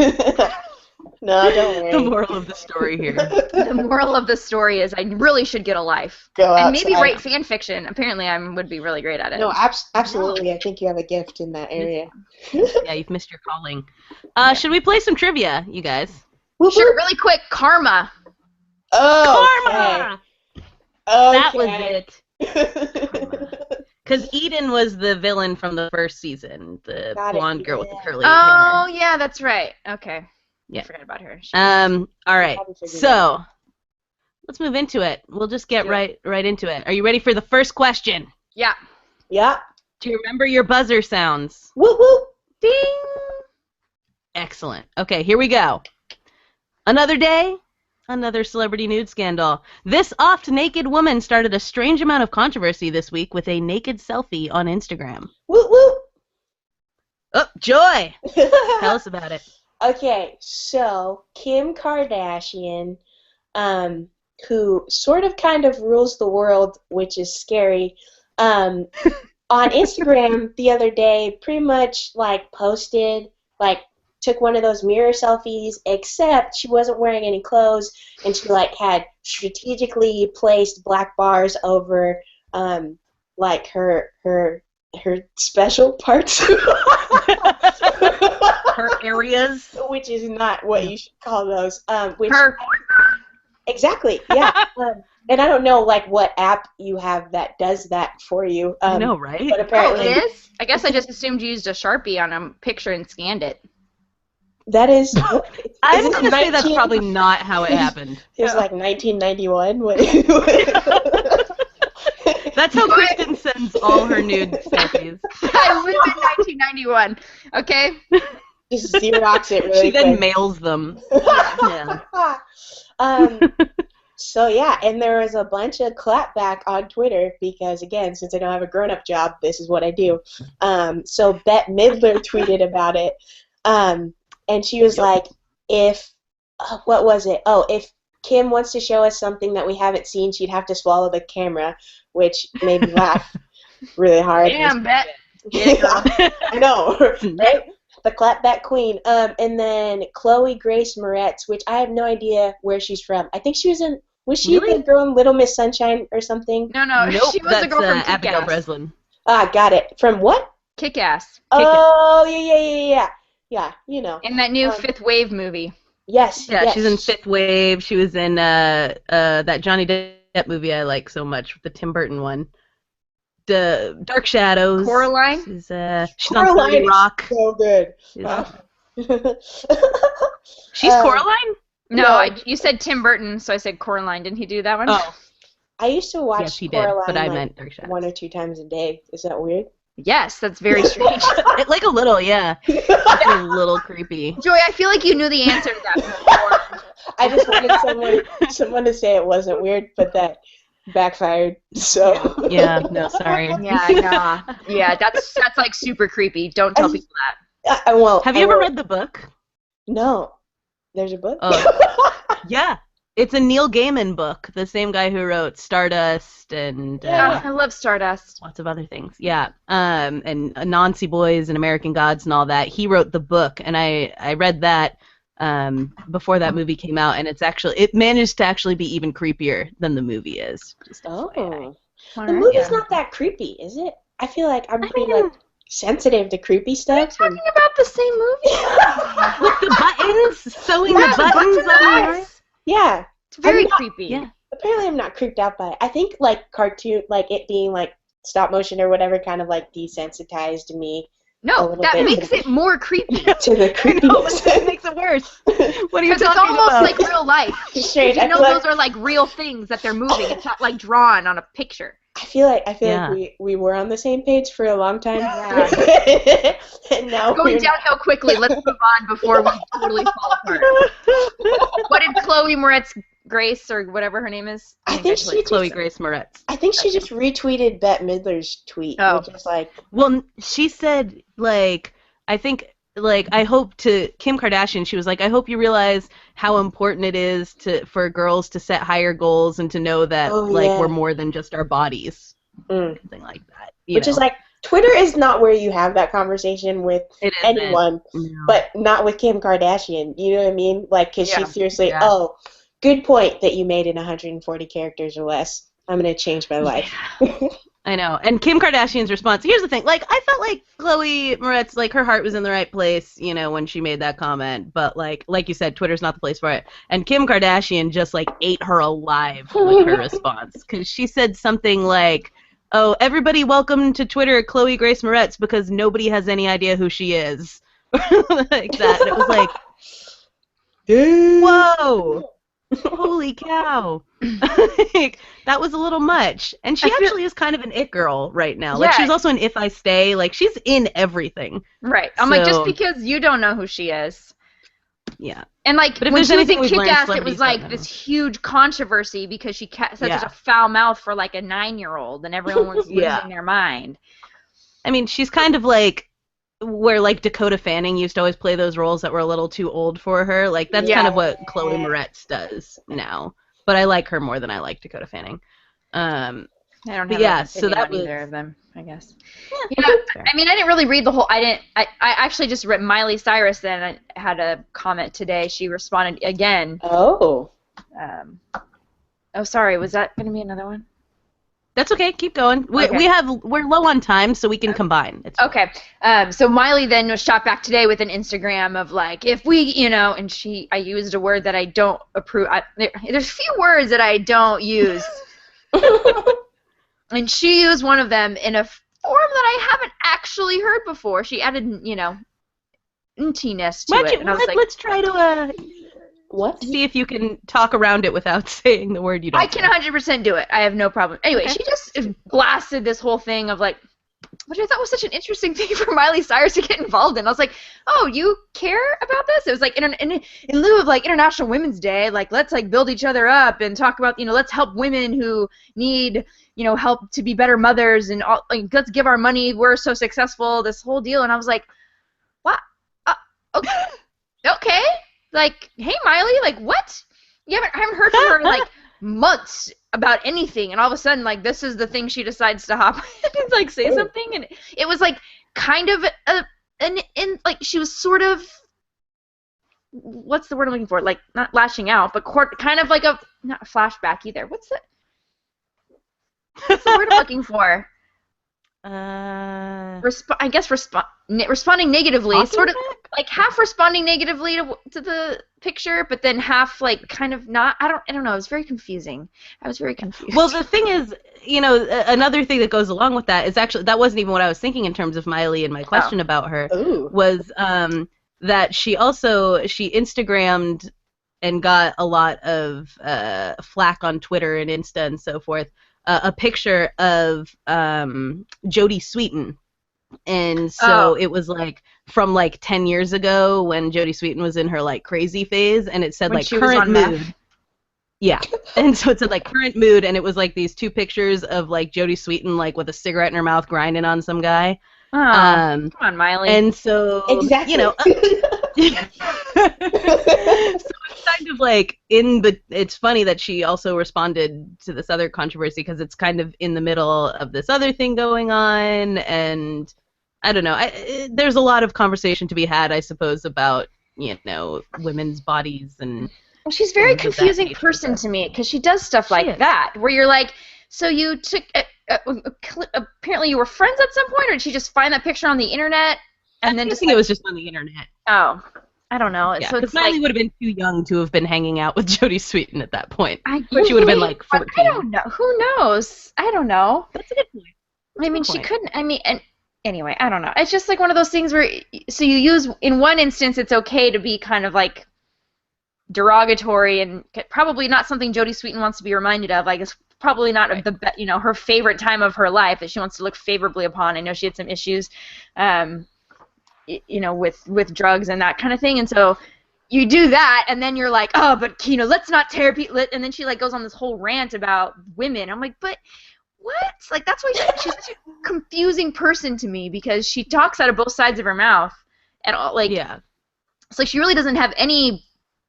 No, don't worry. The moral of the story here. The moral of the story is I really should get a life. Go outside. And maybe write fan fiction. Apparently I would be really great at it. No, absolutely. I think you have a gift in that area. Yeah, you've missed your calling. Should we play some trivia, you guys? Sure, really quick. Karma. Oh, Karma! Okay. That was it. Because Eden was the villain from the first season, the blonde girl with the curly hair. Oh, yeah, that's right. Okay. Yeah. I forgot about her. All right. So, let's move into it. We'll just get right into it. Are you ready for the first question? Yeah. Yeah. Do you remember your buzzer sounds? Whoop, whoop. Ding! Excellent. Okay, here we go. Another day, another celebrity nude scandal. This oft-naked woman started a strange amount of controversy this week with a naked selfie on Instagram. Whoop, whoop. Oh, Joy! Tell us about it. Okay, so Kim Kardashian, who sort of kind of rules the world, which is scary, on Instagram the other day pretty much like posted, like took one of those mirror selfies, except she wasn't wearing any clothes, and she like had strategically placed black bars over like her special parts. Her areas. Which is not what you should call those. Exactly, yeah. And I don't know like what app you have that does that for you. I know, right? But apparently it is? I guess I just assumed you used a Sharpie on a picture and scanned it. That is. I'm going to say that's probably not how it happened. It was like 1991. That's how Kristen sends all her nude selfies. I live in 1991. Okay. Just Xerox it really She then quick. mails them. Yeah. So yeah, and there was a bunch of clapback on Twitter because again, since I don't have a grown-up job, this is what I do. So Bette Midler tweeted about it, and she was like, "If what was it? Oh, if Kim wants to show us something that we haven't seen, she'd have to swallow the camera, which made me laugh really hard. Damn, Bet. I know, right? The clapback queen. And then Chloe Grace Moretz, which I have no idea where she's from. I think she was in. Was she the girl in Little Miss Sunshine or something? No, nope, she was the girl from Abigail Kick-Ass. Breslin. Ah, got it. From what? Kick-Ass. Oh, yeah. Yeah, you know. In that new Fifth Wave movie. Yes. Yeah, yes. she's in Fifth Wave. She was in that Johnny Depp movie I like so much, the Tim Burton one. The Dark Shadows. Coraline? She's on 30 Rock. So good. She's Coraline? No, you said Tim Burton, so I said Coraline. Didn't he do that one? Oh. I used to watch Yes, he Coraline did, but I meant Dark Shadows. 1 or 2 times a day. Is that weird? Yes, that's very strange. Like a little, yeah. It's a little creepy. Joy, I feel like you knew the answer to that before. I just wanted someone to say it wasn't weird, but that backfired. So Yeah, no, sorry. Yeah, that's like super creepy. Don't tell people that. I won't. Have you ever read the book? No. There's a book? Oh. Yeah. It's a Neil Gaiman book, the same guy who wrote Stardust and I love Stardust. lots of other things. Yeah. And Anansi Boys and American Gods and all that. He wrote the book, and I read that before that movie came out, and it managed to actually be even creepier than the movie is. The movie's not that creepy, is it? I feel like I'm pretty sensitive to creepy stuff. We're talking about the same movie? With the buttons, sewing the buttons on yours. Yeah. It's very creepy. Yeah. Apparently I'm not creeped out by it. I think cartoon, it being stop motion or whatever kind of desensitized me. No, that makes it more creepy. To the creepiness. That makes it worse. What are you talking about? Because it's almost like real life. Strange. You know those are real things that they're moving. It's not drawn on a picture. I feel like we were on the same page for a long time. Yeah. And now going downhill quickly. Let's move on before we totally fall apart. What did Chloe Moretz Grace or whatever her name is? I think she Chloe Grace Moretz. I think she just retweeted Bette Midler's tweet, which is well, she said I think I hope to Kim Kardashian. She was like, I hope you realize how important it is for girls to set higher goals and to know that we're more than just our bodies, something like that. Which is Twitter is not where you have that conversation with anyone, but not with Kim Kardashian. You know what I mean? Because she seriously, good point that you made in 140 characters or less. I'm gonna change my life. I know. And Kim Kardashian's response, here's the thing, I felt like Chloe Moretz, her heart was in the right place, when she made that comment, but like you said, Twitter's not the place for it. And Kim Kardashian just ate her alive with her response, because she said something like, oh, everybody welcome to Twitter Chloe Grace Moretz because nobody has any idea who she is. Like that. And it was whoa! Holy cow. That was a little much. And she actually is kind of an it girl right now. She's also an If I Stay. She's in everything. Right. I'm just because you don't know who she is. Yeah. And when she was in Kick-Ass, it was this huge controversy because she said such a foul mouth for a 9-year-old, and everyone was losing their mind. I mean, she's kind of where Dakota Fanning used to always play those roles that were a little too old for her. That's kind of what Chloe Moretz does now. But I like her more than I like Dakota Fanning. I don't have so that was either of them, I guess. Yeah, I mean, I didn't really read the whole. I actually just read Miley Cyrus. Then I had a comment today. She responded again. Oh. Sorry. Was that going to be another one? That's okay. Keep going. We're low on time, so we can combine. It's okay. So Miley then was shot back today with an Instagram of if we, and I used a word that I don't approve. There's a few words that I don't use, and she used one of them in a form that I haven't actually heard before. She added, ness to it, and I was let's try to What? See if you can talk around it without saying the word you don't. I can 100% do it. I have no problem. Anyway, She just blasted this whole thing of which I thought was such an interesting thing for Miley Cyrus to get involved in. I was like, oh, you care about this? It was in lieu of International Women's Day, let's build each other up and talk about, let's help women who need, help to be better mothers and all, let's give our money. We're so successful, this whole deal. And I was like, what? Okay. Okay. Hey, Miley, what? I haven't heard from her in like months about anything, and all of a sudden, like, this is the thing she decides to hop and like say something, and it was like kind of like she was sort of, what's the word I'm looking for? Like, not lashing out, but kind of like not a flashback either. What's the word I'm looking for? I guess responding negatively, sort of like half responding negatively to the picture, but then half like kind of not. I don't know. It was very confusing. I was very confused. Well, the thing is, another thing that goes along with that is actually that wasn't even what I was thinking in terms of Miley and my question about her was that she Instagrammed and got a lot of flack on Twitter and Insta and so forth. A picture of Jodie Sweetin, and so it was like from like 10 years ago when Jodie Sweetin was in her like crazy phase, and it said when like current mood. Yeah, and so it said like current mood, and it was like these two pictures of like Jodie Sweetin like with a cigarette in her mouth grinding on some guy. Come on, Miley. And so exactly. So it's kind of like it's funny that she also responded to this other controversy because it's kind of in the middle of this other thing going on, and I don't know. There's a lot of conversation to be had, I suppose, about women's bodies and. Well, she's a very confusing person to me because she does stuff like that, where you're like, so you took. Apparently you were friends at some point, or did she just find that picture on the internet and then just? I think it was just on the internet. Oh, I don't know. Yeah, so because Miley would have been too young to have been hanging out with Jodie Sweetin at that point. She would have been like 14. I don't know. Who knows? I don't know. That's a good point. I mean, she couldn't. I mean, and anyway, I don't know. It's just like one of those things where, so you use in one instance, it's okay to be kind of like derogatory and probably not something Jodie Sweetin wants to be reminded of. Like, it's probably not her favorite time of her life that she wants to look favorably upon. I know she had some issues, with drugs and that kind of thing, and so you do that, and then you're like, oh, but let's not tear people. And then she like goes on this whole rant about women. I'm like, but what? Like, that's why she's such a confusing person to me, because she talks out of both sides of her mouth, and it's like she really doesn't have any.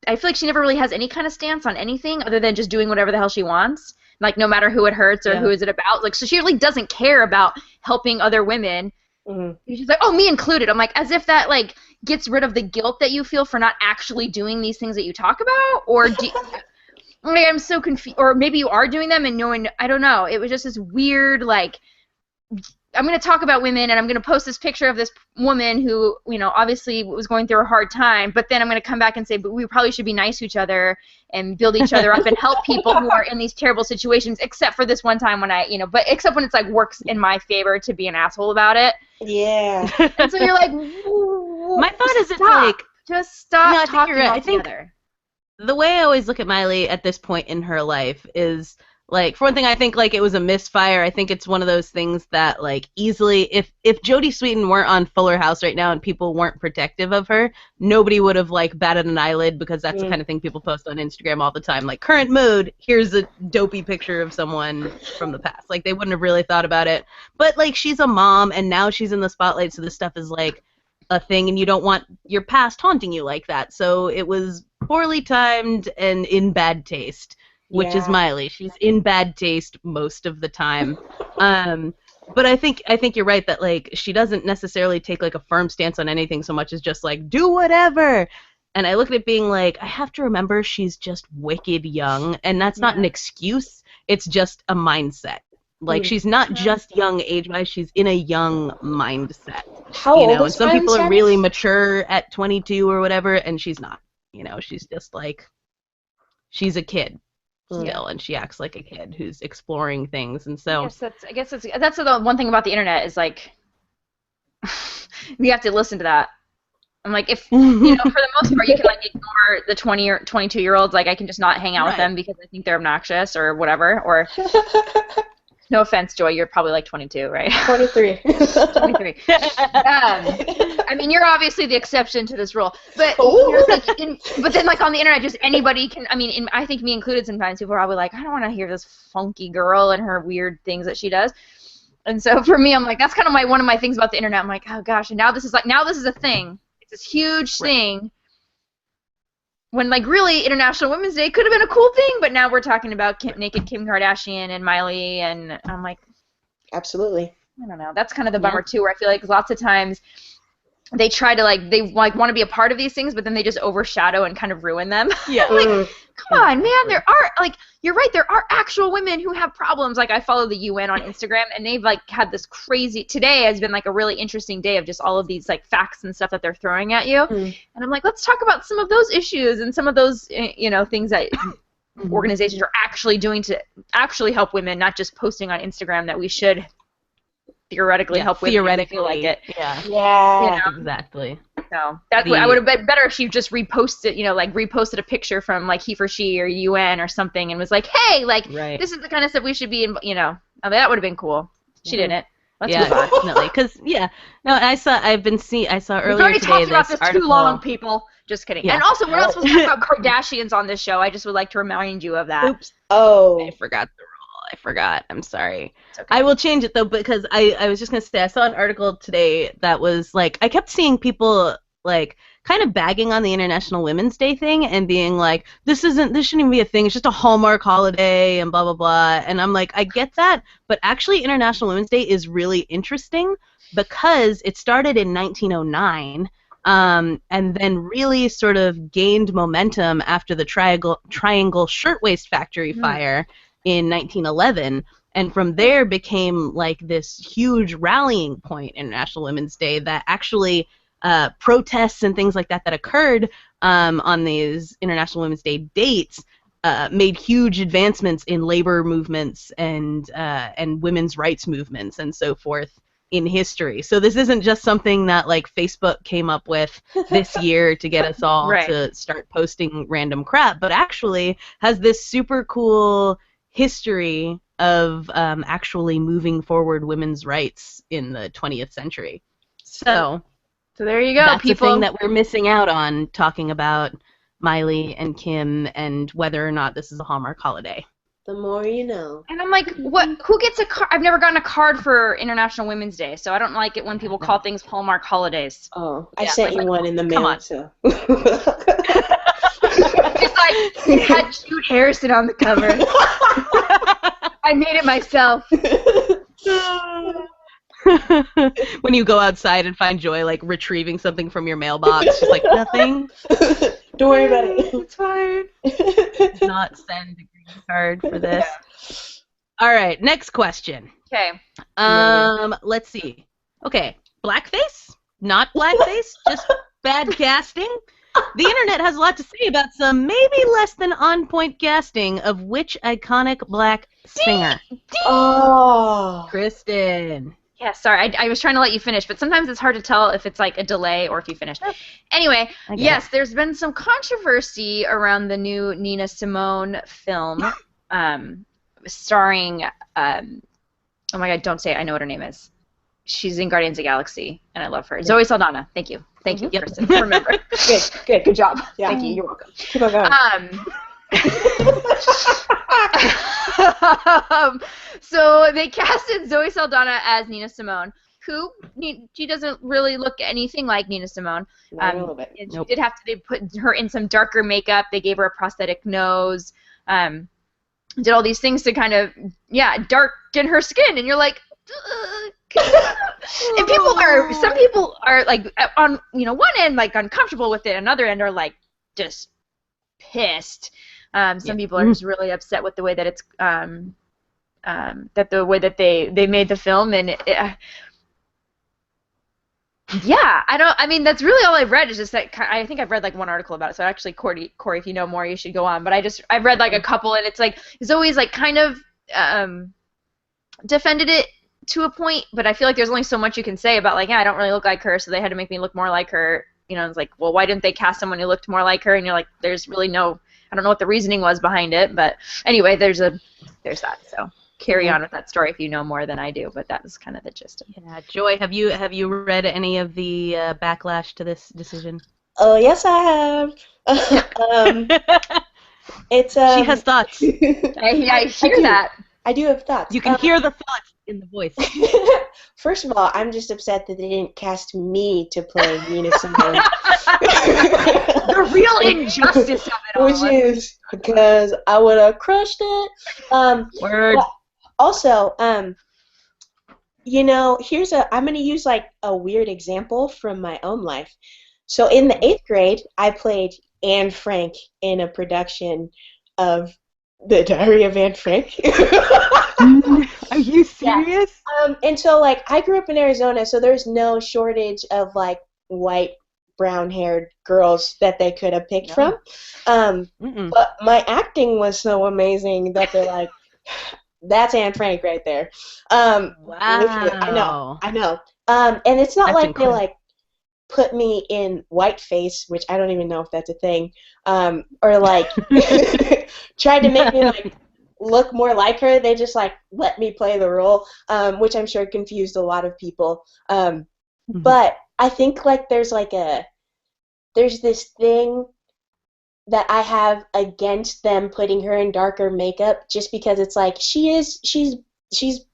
I feel like she never really has any kind of stance on anything other than just doing whatever the hell she wants. Like, no matter who it hurts or who is it about. Like, so she really doesn't care about helping other women. Mm-hmm. She's like, oh, me included. I'm like, as if that, like, gets rid of the guilt that you feel for not actually doing these things that you talk about? Or I'm so confused. Or maybe you are doing them and knowing, I don't know. It was just this weird, like, I'm going to talk about women, and I'm going to post this picture of this woman who, obviously was going through a hard time, but then I'm going to come back and say, but we probably should be nice to each other and build each other up and help people who are in these terrible situations, except for this one time when but except when it's like works in my favor to be an asshole about it. Yeah. And so you're like, my thought is it's like, just stop talking altogether. I think the way I always look at Miley at this point in her life is, like, for one thing, I think, like, it was a misfire. I think it's one of those things that, like, easily, if Jodie Sweetin weren't on Fuller House right now and people weren't protective of her, nobody would have, like, batted an eyelid, because that's the kind of thing people post on Instagram all the time. Like, current mood, here's a dopey picture of someone from the past. Like, they wouldn't have really thought about it. But, like, she's a mom, and now she's in the spotlight, so this stuff is, like, a thing, and you don't want your past haunting you like that. So it was poorly timed and in bad taste. Which is Miley. She's in bad taste most of the time. But I think you're right that, like, she doesn't necessarily take, like, a firm stance on anything so much as just, like, do whatever. And I look at it being like, I have to remember she's just wicked young, and that's not an excuse. It's just a mindset. Like, she's not just young age-wise, she's in a young mindset. How old is some people are really mature at 22 or whatever, and she's not. She's just, like, she's a kid. Still, and she acts like a kid who's exploring things, and so I guess that's the one thing about the internet is, like, you have to listen to that. I'm like, if for the most part you can, like, ignore the 20 or 22-year-olds, like, I can just not hang out with them because I think they're obnoxious or whatever, or no offense, Joy, you're probably like 22, right? 23. 23. I mean, you're obviously the exception to this rule, but but then, like, on the internet, just anybody can. I mean, I think me included. Sometimes people are probably like, I don't want to hear this funky girl and her weird things that she does. And so for me, I'm like, that's kind of one of my things about the internet. I'm like, oh gosh, and now this is a thing. It's this huge thing. when like really International Women's Day could have been a cool thing, but now we're talking about naked Kim Kardashian and Miley, and I'm like, absolutely. I don't know. That's kind of the bummer too, where I feel like lots of times they try to want to be a part of these things, but then they just overshadow and kind of ruin them. Yeah. Like, come on, man. There are you're right. There are actual women who have problems. Like I follow the UN on Instagram, and they've like had this crazy. Today has been like a really interesting day of just all of these like facts and stuff that they're throwing at you. And I'm like, let's talk about some of those issues and some of those things that organizations are actually doing to actually help women, not just posting on Instagram that we should theoretically help women if they feel like it. Yeah. Exactly. So that's what I would have been better if she just reposted, reposted a picture from like he for she or UN or something and was like, hey, this is the kind of stuff we should be in, that would have been cool. She didn't. Let's move on. Definitely. Because I saw earlier We've already today talked about this article. too long, people. Just kidding. Yeah. And also, we're not supposed to talk about Kardashians on this show. I just would like to remind you of that. Oops. Oh. I forgot the rule. I forgot. I'm sorry. It's okay. I will change it though, because I was just gonna say I saw an article today that was like I kept seeing people like kind of bagging on the International Women's Day thing and being like, this shouldn't even be a thing. It's just a Hallmark holiday and blah blah blah. And I'm like, I get that, but actually International Women's Day is really interesting because it started in 1909. And then really sort of gained momentum after the Triangle Shirtwaist Factory fire in 1911, and from there became like this huge rallying point, International Women's Day, that actually protests and things like that occurred on these International Women's Day dates made huge advancements in labor movements and women's rights movements and so forth in history. So this isn't just something that like Facebook came up with this year to get us all to start posting random crap, but actually has this super cool history of actually moving forward women's rights in the 20th century. So there you go, that's people. the thing that we're missing out on talking about Miley and Kim and whether or not this is a Hallmark holiday. The more you know. And I'm like, what? Who gets a card? I've never gotten a card for International Women's Day, so I don't like it when people call things Hallmark holidays. Oh, I sent you one in the mail, so. It's like, it had Jude Harrison on the cover. I made it myself. When you go outside and find Joy like retrieving something from your mailbox, she's like, nothing. Don't worry about it. It's fine. Not send a green card for this. All right, next question. Okay. Let's see. Okay, blackface? Not blackface? Just bad casting? The internet has a lot to say about some maybe less than on-point casting of which iconic black singer? Oh. Kristen. Yeah, sorry, I was trying to let you finish, but sometimes it's hard to tell if it's like a delay or if you finish. Anyway, yes, there's been some controversy around the new Nina Simone film starring, oh my god, don't say it, I know what her name is. She's in Guardians of the Galaxy, and I love her. Zoe Saldana. Thank you. Thank you, Kristen. Remember. Good job. Yeah. Thank you. You're welcome. Keep on going. So they casted Zoe Saldana as Nina Simone, who she doesn't really look anything like Nina Simone. Not a little bit. She did have to. They put her in some darker makeup. They gave her a prosthetic nose. Did all these things to kind of darken her skin, and you're like. And some people are like on one end like uncomfortable with it, another end are like just pissed. Some people are just really upset with the way that it's that the way that they made the film, and I mean that's really all I've read is just that I think I've read like one article about it. So actually, Corey, if you know more, you should go on. But I've read like a couple, and it's like Zoe's like kind of defended it to a point, but I feel like there's only so much you can say about like, I don't really look like her, so they had to make me look more like her. It's like, well, why didn't they cast someone who looked more like her? And you're like, there's really no, I don't know what the reasoning was behind it, but anyway, there's that. So carry on with that story if you know more than I do, but that was kind of the gist of it. Yeah, Joy, have you read any of the backlash to this decision? Oh, yes, I have. It's she has thoughts. I hear that. I do have thoughts. You can hear the thoughts in the voice. First of all, I'm just upset that they didn't cast me to play Nina Simone. The real injustice of it all. Which is because I would have crushed it. Word. Also, you know, I'm going to use like a weird example from my own life. So in the 8th grade, I played Anne Frank in a production of The Diary of Anne Frank. Are you serious? Yeah. And so, like, I grew up in Arizona, so there's no shortage of, like, white, brown-haired girls that they could have picked from. But my acting was so amazing that they're like, that's Anne Frank right there. Wow. I know. And it's not That's like incredible. they, like, put me in whiteface, which I don't even know if that's a thing, or, like, tried to make me, like, look more like her. They just like let me play the role, which I'm sure confused a lot of people. But I think like there's this thing that I have against them putting her in darker makeup just because it's like she's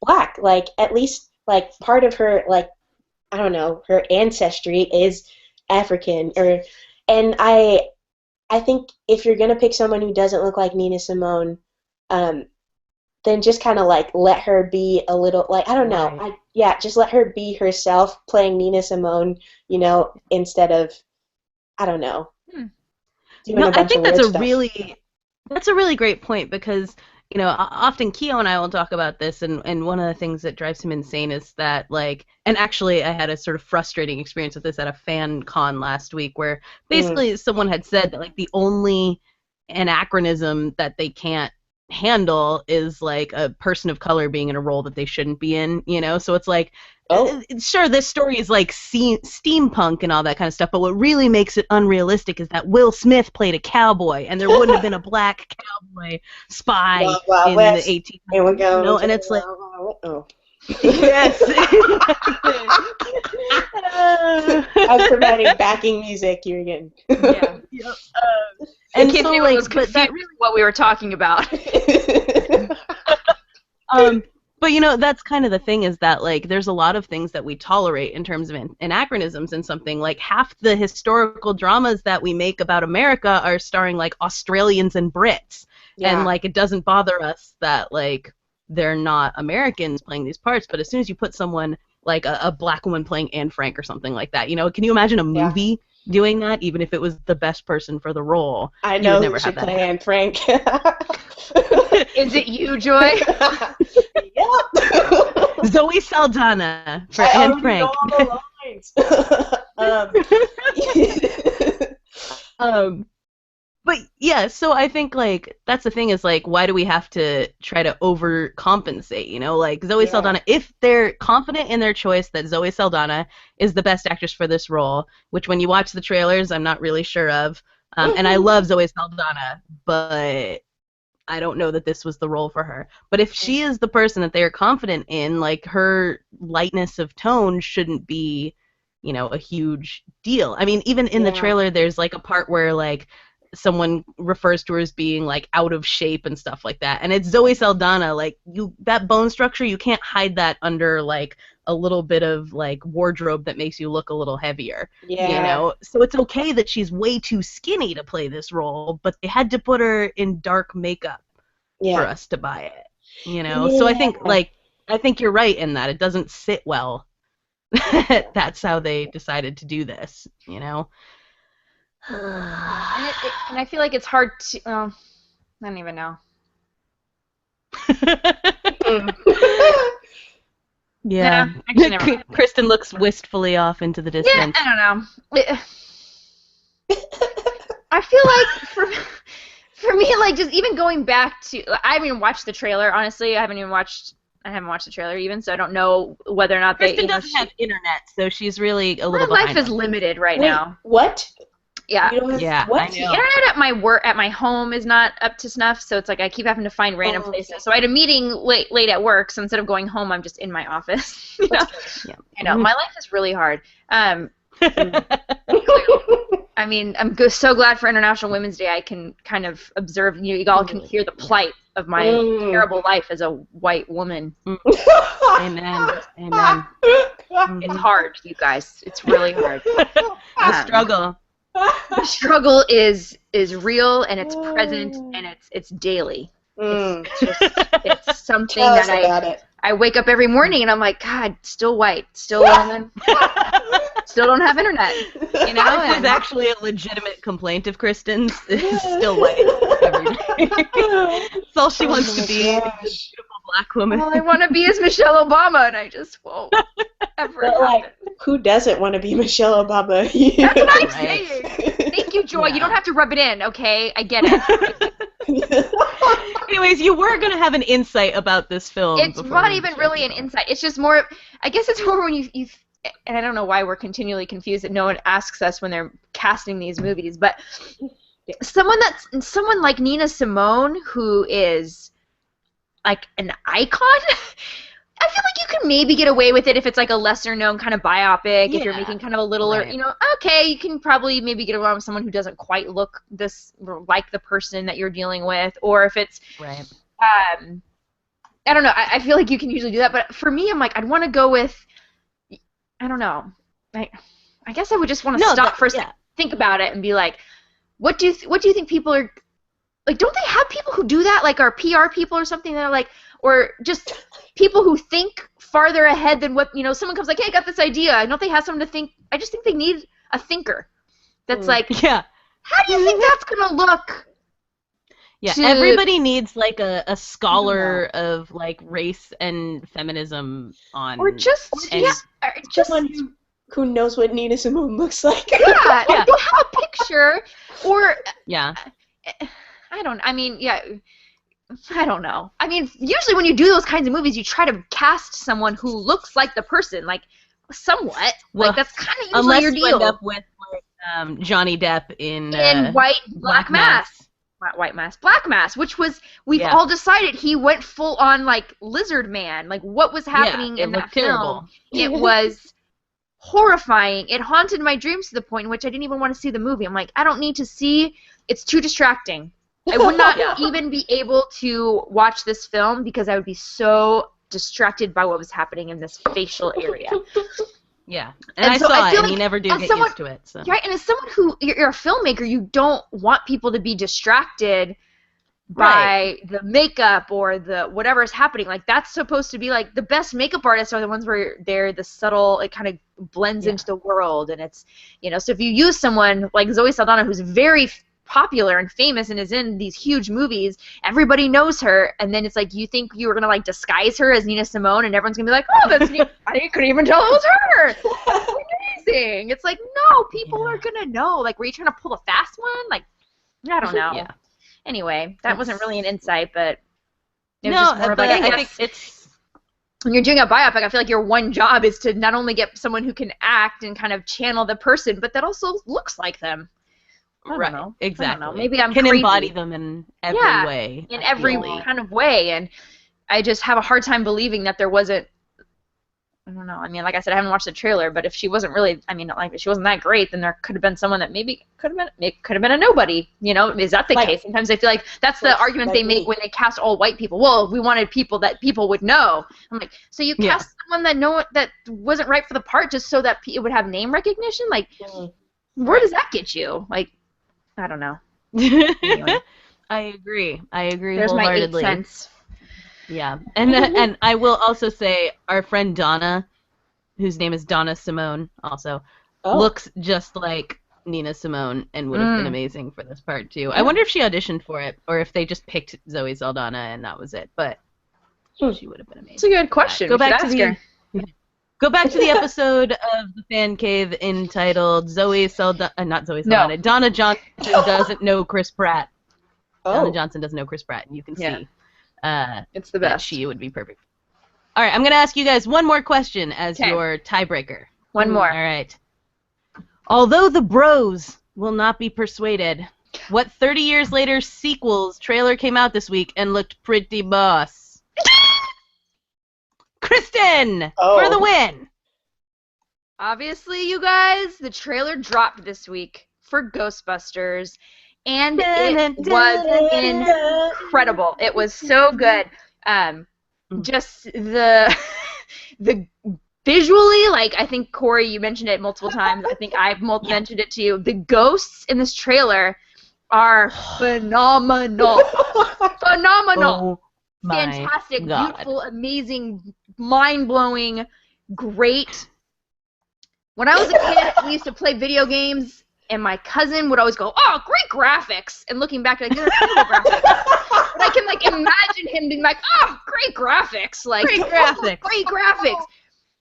black. Like at least like part of her like I don't know, her ancestry is African and I think if you're gonna pick someone who doesn't look like Nina Simone, then just kind of like let her be a little like I don't know, Right. just let her be herself playing Nina Simone, you know, instead of I don't know. Doing No, a I bunch think of that's weird a stuff. really great point because you know often Keo and I will talk about this and one of the things that drives him insane is that like and actually I had a sort of frustrating experience with this at a fan con last week where basically someone had said that like the only anachronism that they can't handle is like a person of color being in a role that they shouldn't be in, you know? So it's like, sure, this story is like steampunk and all that kind of stuff, but what really makes it unrealistic is that Will Smith played a cowboy and there wouldn't have been a black cowboy spy in the 1800s. Here we go. You know? And it's like, yes. I was providing backing music. You're getting. Yeah. And so like, but that really what we were talking about. But you know that's kind of the thing is that like there's a lot of things that we tolerate in terms of anachronisms and something like half the historical dramas that we make about America are starring like Australians and Brits and like it doesn't bother us that like they're not Americans playing these parts, but as soon as you put someone like a black woman playing Anne Frank or something like that, you know, can you imagine a movie doing that even if it was the best person for the role? I know who should play Anne Frank. Is it you, Joy? Yep. Zoe Saldana for Anne Frank. But yeah, so I think like that's the thing is like why do we have to try to overcompensate, you know? Like Zoe Saldana, if they're confident in their choice that Zoe Saldana is the best actress for this role, which when you watch the trailers I'm not really sure of, and I love Zoe Saldana, but I don't know that this was the role for her. But if she is the person that they are confident in, like her lightness of tone shouldn't be, you know, a huge deal. I mean, even in the trailer, there's like a part where like someone refers to her as being like out of shape and stuff like that. And it's Zoe Saldana, like that bone structure, you can't hide that under like a little bit of like wardrobe that makes you look a little heavier. You know? So it's okay that she's way too skinny to play this role, but they had to put her in dark makeup for us to buy it. You know? So I think you're right in that. It doesn't sit well. That's how they decided to do this, you know? And I feel like it's hard to. I don't even know. Yeah. Nah, actually, never mind. Kristen looks wistfully off into the distance. Yeah, I don't know. I feel like for me, like just even going back to, I haven't even watched the trailer. Honestly, I haven't watched the trailer even, so I don't know whether or not Kristen doesn't have internet, so she's really a little. My life is limited right now. What? Yeah. Yeah. What? The internet at my home is not up to snuff, so it's like I keep having to find random places. So I had a meeting late at work, so instead of going home, I'm just in my office. You know? Yeah. I know. My life is really hard. I mean, I'm so glad for International Women's Day I can kind of observe, you all can hear the plight of my terrible life as a white woman. Amen. Amen. It's hard, you guys. It's really hard. The struggle. The struggle is real, and it's present, and it's daily. It's something that I wake up every morning and I'm like, God, still white, still woman, still don't have internet. You know, this is actually a legitimate complaint of Kristen's. Is still white every day. That's all she wants to be. A beautiful black woman. All I want to be is Michelle Obama, and I just won't ever. But like, who doesn't want to be Michelle Obama? That's what I'm saying. Thank you, Joy. You don't have to rub it in, okay? I get it. Anyways, you were going to have an insight about this film. It's not even really an insight. It's just more, I guess it's more when you and I don't know why we're continually confused that no one asks us when they're casting these movies, but someone like Nina Simone, who is like an icon, I feel like you can maybe get away with it if it's like a lesser known kind of biopic, if you're making kind of a littler, you know, okay, you can probably maybe get around with someone who doesn't quite look like the person that you're dealing with, or if it's, I don't know, I feel like you can usually do that, but for me, I'm like, I'd want to go with, I don't know, I guess I would just want to stop for a second, think about it, and be like, what do you think people are, like, don't they have people who do that, like, are PR people or something that are like, or just people who think farther ahead than what, you know, someone comes like, hey, I got this idea. I don't think they have someone to think. I just think they need a thinker that's like, how do you think that's going to look? Yeah, everybody needs like a scholar of like race and feminism on. Or just someone who knows what Nina Simone looks like. Like they have a picture, or I don't know. I mean, usually when you do those kinds of movies, you try to cast someone who looks like the person, like somewhat. Well, like that's kind of usually your deal. Unless you end up with like Johnny Depp in Black Mass, which was we've all decided he went full on like lizard man. Like what was happening in that film? It was horrifying. It haunted my dreams to the point in which I didn't even want to see the movie. I'm like, I don't need to see. It's too distracting. I would not even be able to watch this film because I would be so distracted by what was happening in this facial area. Yeah, and I saw it, and you never do get used to it. So. Right, and as someone who, you're a filmmaker, you don't want people to be distracted by the makeup or the whatever is happening. Like, that's supposed to be, like, the best makeup artists are the ones where they're the subtle, it kind of blends into the world, and it's, you know, so if you use someone like Zoe Saldana, who's very popular and famous and is in these huge movies, everybody knows her, and then it's like you think you were gonna like disguise her as Nina Simone, and everyone's gonna be like, oh, that's I couldn't even tell it was her. That's amazing. It's like, no, people are gonna know. Like, were you trying to pull a fast one? Like, I don't know. Anyway, that wasn't really an insight, but it was just more of like, I think it's when you're doing a biopic, I feel like your one job is to not only get someone who can act and kind of channel the person, but that also looks like them. I don't know. Exactly. I don't know. Maybe I'm can crazy. Embody them in every way. In every kind of way, and I just have a hard time believing that there wasn't. I don't know. I mean, like I said, I haven't watched the trailer, but if she wasn't really, I mean, like if she wasn't that great, then there could have been someone that maybe could have been a nobody. You know, is that the case? Sometimes I feel like that's the argument they make when they cast all white people. Well, we wanted people that people would know. I'm like, so you cast someone that wasn't right for the part just so that it would have name recognition? Like, where does that get you? Like, I don't know. Anyway. I agree. There's wholeheartedly. my 8 cents. Yeah, and I will also say our friend Donna, whose name is Donna Simone, also looks just like Nina Simone and would have been amazing for this part too. I wonder if she auditioned for it or if they just picked Zoe Saldana and that was it. But she would have been amazing. That's a good question. Go back to the episode of the Fan Cave entitled Donna Johnson doesn't know Chris Pratt. Donna Johnson doesn't know Chris Pratt, and you can see it's the best. She would be perfect. All right, I'm going to ask you guys one more question as your tiebreaker. One more. All right. Although the bros will not be persuaded, what 30 years later sequels trailer came out this week and looked pretty boss? Kristen for the win. Obviously, you guys, the trailer dropped this week for Ghostbusters, and it was incredible. It was so good. Just the visually, like, I think, Corey, you mentioned it multiple times. I think I've mentioned it to you. The ghosts in this trailer are phenomenal. Phenomenal. Oh my Fantastic, God. beautiful, amazing, mind-blowing, great. When I was a kid, we used to play video games, and my cousin would always go, "Oh, great graphics!" And looking back, like, they're terrible graphics. But I can, like, imagine him being like, "Oh, great graphics!" Like, Great graphics. Great graphics.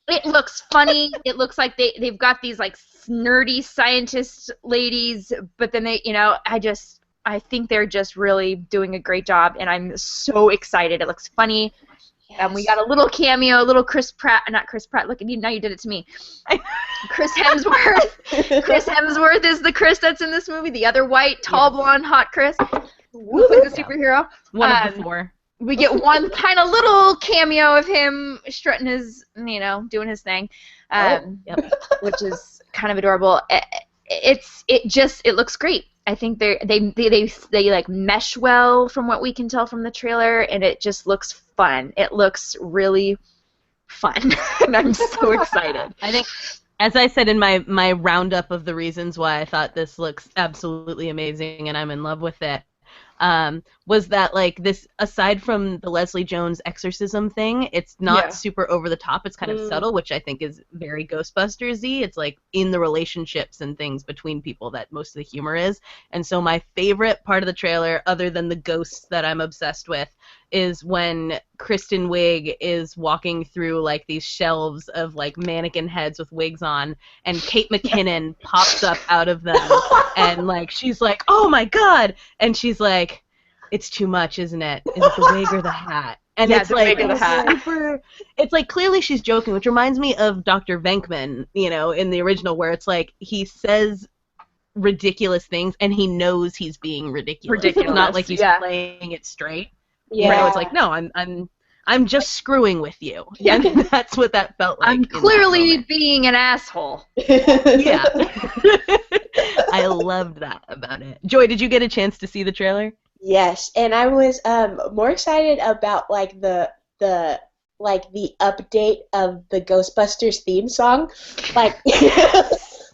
It looks funny. It looks like they've got these, like, nerdy scientist ladies, but then they, I think they're just really doing a great job, and I'm so excited. It looks funny. Yes. We got a little cameo, a little not Chris Pratt. Look at you, now you did it to me. Chris Hemsworth. Chris Hemsworth is the Chris that's in this movie. The other white, tall, blonde, hot Chris. Looks like a superhero. One of the four. We get one kind of little cameo of him strutting his, doing his thing, which is kind of adorable. It looks great. I think they like mesh well from what we can tell from the trailer, and it just looks fun. It looks really fun, and I'm so excited. I think, as I said in my roundup of the reasons why I thought this looks absolutely amazing and I'm in love with it, was that, like, this, aside from the Leslie Jones exorcism thing, it's not super over the top. It's kind of subtle, which I think is very Ghostbusters-y. It's like in the relationships and things between people that most of the humor is. And so my favorite part of the trailer, other than the ghosts that I'm obsessed with, is when Kristen Wiig is walking through, like, these shelves of, like, mannequin heads with wigs on, and Kate McKinnon pops up out of them, and, like, she's like, "Oh my God!" And she's like, "It's too much, isn't it? Is it the wig or the hat?" And it's like, it's like, clearly she's joking, which reminds me of Dr. Venkman, in the original, where it's like he says ridiculous things and he knows he's being ridiculous. It's not like he's playing it straight. Yeah. So it's like, no, I'm just screwing with you. Yeah. And that's what that felt like. I'm clearly being an asshole. Yeah. I loved that about it. Joy, did you get a chance to see the trailer? Yes, and I was more excited about, like, the update of the Ghostbusters theme song. Like,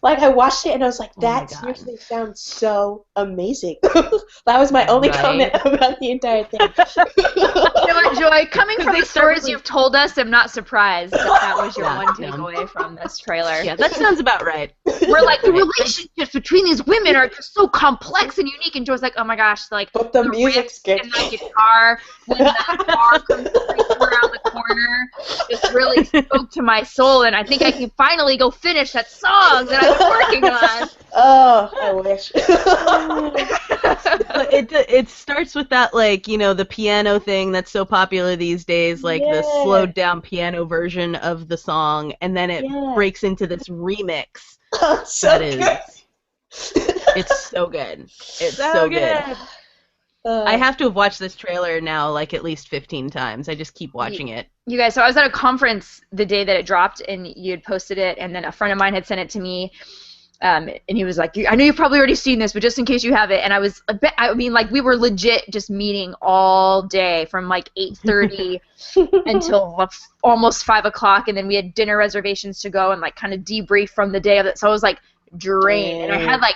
like, I watched it and I was like, that seriously sounds so amazing. That was my only comment about the entire thing. You know what, Joy? Coming from the stories you've told us, I'm not surprised that was your one takeaway from this trailer. Yeah, that sounds about right. We're like, the relationships between these women are just so complex and unique, and Joy's like, oh my gosh, like, but the music's good. And that guitar, when that car comes around the corner, just really spoke to my soul, and I think I can finally go finish that song that I've been working on. Oh, I wish. It starts with that, like, the piano thing that's so popular these days, like the slowed down piano version of the song, and then it breaks into this remix. It's so good. It's so good. I have to have watched this trailer now, like, at least 15 times. I just keep watching it. You guys, so I was at a conference the day that it dropped, and you had posted it, and then a friend of mine had sent it to me, and he was like, I know you've probably already seen this, but just in case you have it, and we were legit just meeting all day from, like, 8:30 until almost 5 o'clock, and then we had dinner reservations to go and, like, kind of debrief from the day of it, so I was, like, drained, and I had, like,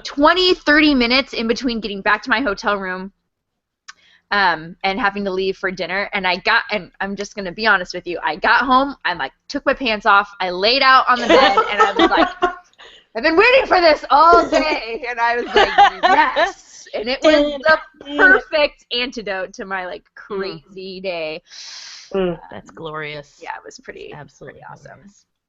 20, 30 minutes in between getting back to my hotel room and having to leave for dinner, and I'm just going to be honest with you, I got home, I, like, took my pants off, I laid out on the bed, and I was like, I've been waiting for this all day, and I was like, yes, and it was the perfect antidote to my, like, crazy day. That's glorious. Yeah, it was pretty awesome.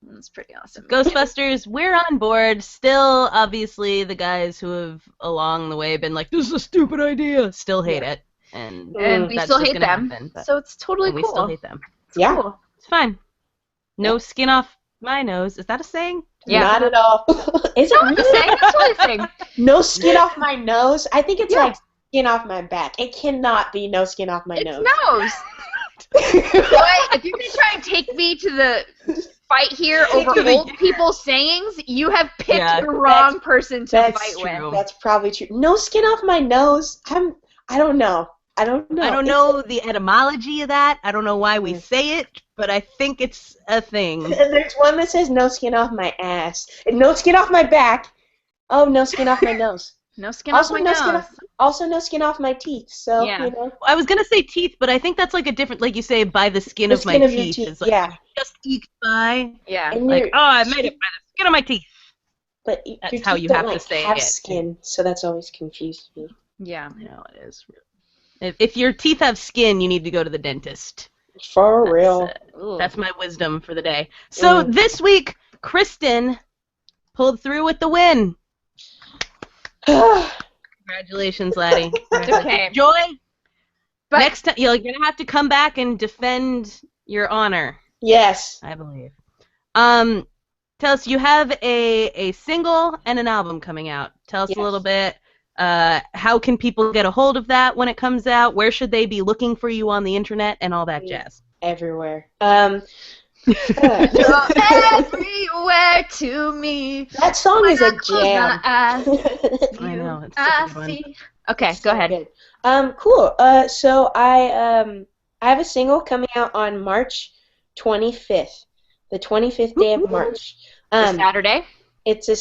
It was pretty awesome. Ghostbusters, we're on board. Still, obviously, the guys who have along the way been like, this is a stupid idea, still hate it. And we still hate them. Happen, so it's totally cool. We still hate them. Yeah. Cool. It's fine. No skin off my nose. Is that a saying? Yeah. Not at all. Is it really a saying? That's really a saying. No skin off my nose? I think it's like skin off my back. It cannot be no skin off my nose. Nose. Boy, if you're going to try and take me to the fight here over old people's sayings, you have picked the wrong person to fight with. That's probably true. No skin off my nose. I don't know. I don't know the etymology of that. I don't know why we say it, but I think it's a thing. There's one that says no skin off my ass. And no skin off my back. Oh, no skin off my nose. No skin off my nose. Also no skin off my teeth. So, yeah. you know. I was going to say teeth, but I think that's like a different, like you say, by the skin of my teeth. It's like, yeah. Just eked by. Yeah. And like, I made it by the skin of my teeth. But that's how you have to say have it. Skin, so that's always confused me. Yeah. I know it is. If your teeth have skin, you need to go to the dentist. For real. That's my wisdom for the day. So this week, Kristen pulled through with the win. Congratulations, laddie. It's okay. Joy, but next time you're gonna have to come back and defend your honor. Yes, I believe. Tell us, you have a single and an album coming out. Tell us a little bit. How can people get a hold of that when it comes out? Where should they be looking for you on the internet and all that jazz? Everywhere. Everywhere to me. That song is a jam. I know. It's such a fun. Okay, go ahead. Cool. So I have a single coming out on March 25th, the 25th day of March. Saturday. It's a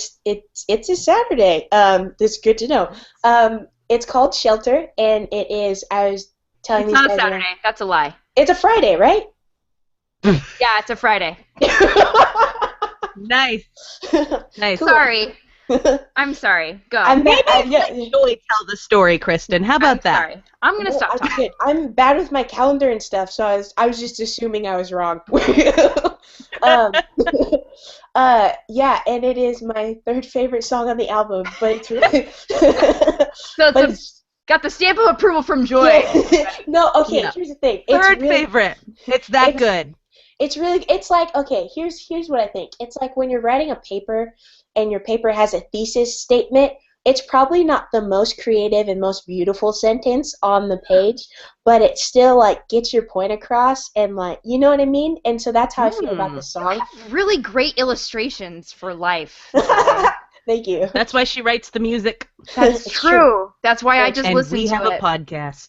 Saturday. That's good to know. It's called Shelter, and it is. I was telling you. It's not a Saturday. That's a lie. It's a Friday, right? Yeah, it's a Friday. Nice. Nice. Cool. Sorry. I'm sorry. Go. Maybe let Joy tell the story, Kristen. How about that? Sorry. I'm gonna stop talking. I'm bad with my calendar and stuff, so I was just assuming I was wrong. Yeah, and it is my third favorite song on the album, but it's really so it's got the stamp of approval from Joy. No, okay. Yeah. Here's the thing. Third favorite. It's that good. It's really. It's like, okay. Here's what I think. It's like when you're writing a paper, and your paper has a thesis statement. It's probably not the most creative and most beautiful sentence on the page, but it still like gets your point across, and like, you know what I mean. And so that's how I feel about the song. Really great illustrations for life. Thank you. That's why she writes the music. That's true. That's why I just listen to it. And we have a podcast.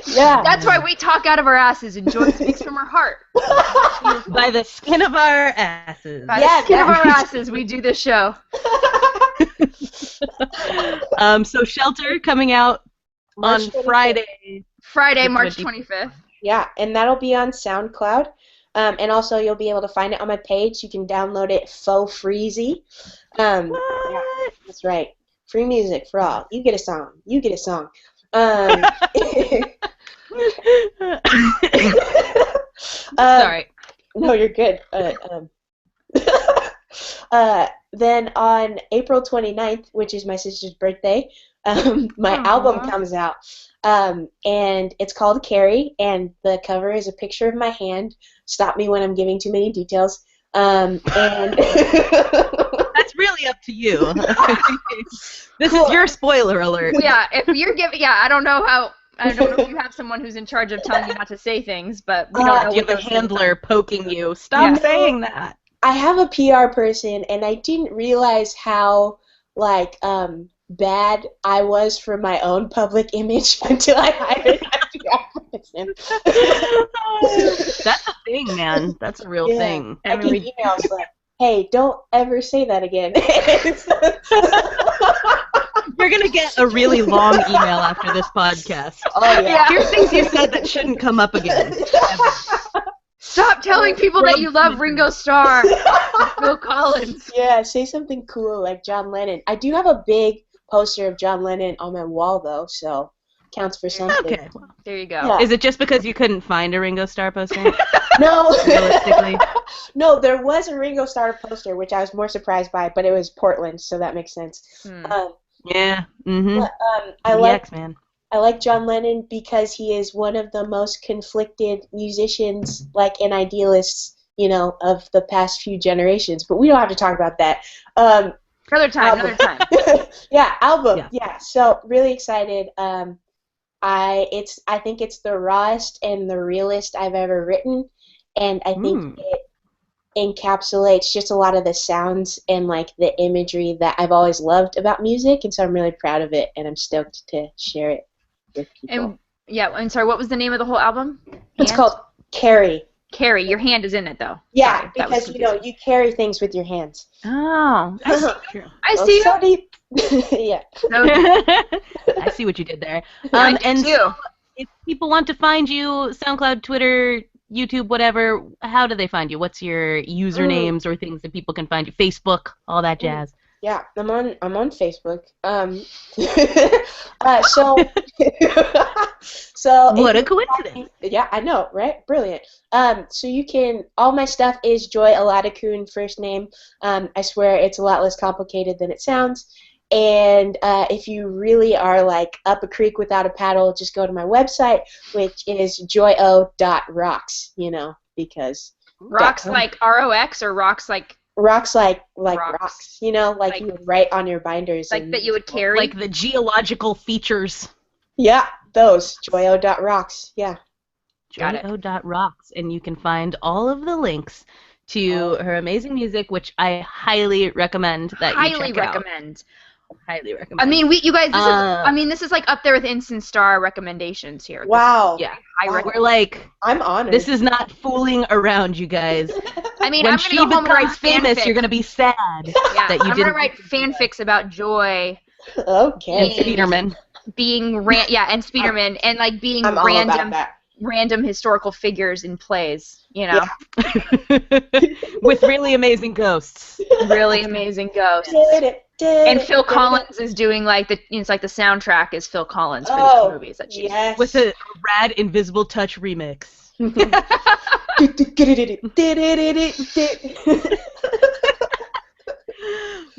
Yeah. That's why we talk out of our asses and Joy speaks from her heart. By the skin of our asses. By the skin of our asses, we do this show. So Shelter coming out on Friday. Friday, March 25th. Yeah, and that'll be on SoundCloud. And also you'll be able to find it on my page. You can download it faux freezy. Yeah, that's right. Free music for all. You get a song. You get a song. Sorry. No, you're good. Then on April 29th, which is my sister's birthday, my album comes out. And it's called Carrie, and the cover is a picture of my hand. Stop me when I'm giving too many details. And that's really up to you. This is your spoiler alert. Yeah, if you're giving, I don't know if you have someone who's in charge of telling you not to say things, but we don't know. You have a handler poking you. Stop saying that. I have a PR person, and I didn't realize how bad I was for my own public image until I hired a PR person. That's a thing, man. That's a real thing. I get emails like, "Hey, don't ever say that again." You're gonna get a really long email after this podcast. Oh yeah. Here's things you said that shouldn't come up again. Stop telling people that you love Ringo Starr, Phil Collins. Yeah, say something cool like John Lennon. I do have a big poster of John Lennon on my wall though, so counts for something. Okay. There you go. Yeah. Is it just because you couldn't find a Ringo Starr poster? No. Realistically. No, there was a Ringo Starr poster, which I was more surprised by, but it was Portland, so that makes sense. Yeah. Mm-hmm. But, I like John Lennon because he is one of the most conflicted musicians, and idealists, of the past few generations. But we don't have to talk about that. Another time. Yeah, album. Yeah. So really excited. I think it's the rawest and the realest I've ever written, and I think it encapsulates just a lot of the sounds and like the imagery that I've always loved about music, and so I'm really proud of it, and I'm stoked to share it with people. And sorry, what was the name of the whole album? It's called Carry. Carry. Your hand is in it though. Yeah, Sorry, because you carry things with your hands. Oh, I see. I Oh, see. so deep. Yeah. I see what you did there. I And do too. so if people want to find you, SoundCloud, Twitter, YouTube, whatever, how do they find you? What's your usernames or things that people can find you? Facebook, all that jazz. Yeah, I'm on Facebook. So What a coincidence. Yeah, I know, right? Brilliant. So you can, all my stuff is Joy Oladokun, first name. I swear it's a lot less complicated than it sounds. And if you really are like up a creek without a paddle, just go to my website, which is joyo.rocks, because Rocks like ROX or rocks like rocks like rocks, rocks, like you would write on your binders. like that you would carry. Like the geological features. Yeah, those. Joyo.rocks, yeah. Got it. Joyo.rocks, and you can find all of the links to her amazing music, which I highly recommend that you check out. Highly recommend. I mean, you guys. This is like up there with instant star recommendations here. Wow. Yeah, we're like, I'm honored. this is not fooling around, you guys. I mean, when I'm she gonna go home and write becomes famous, fanfic. you're gonna be sad that you I'm didn't. gonna write fanfics about Joy. Okay. And Speederman. Being and Speederman and like being I'm all about that. random historical figures in plays, Yeah. With really amazing ghosts. really amazing ghosts. And Phil Collins is doing like it's like the soundtrack is Phil Collins for these movies that she's yes. With a rad Invisible Touch remix.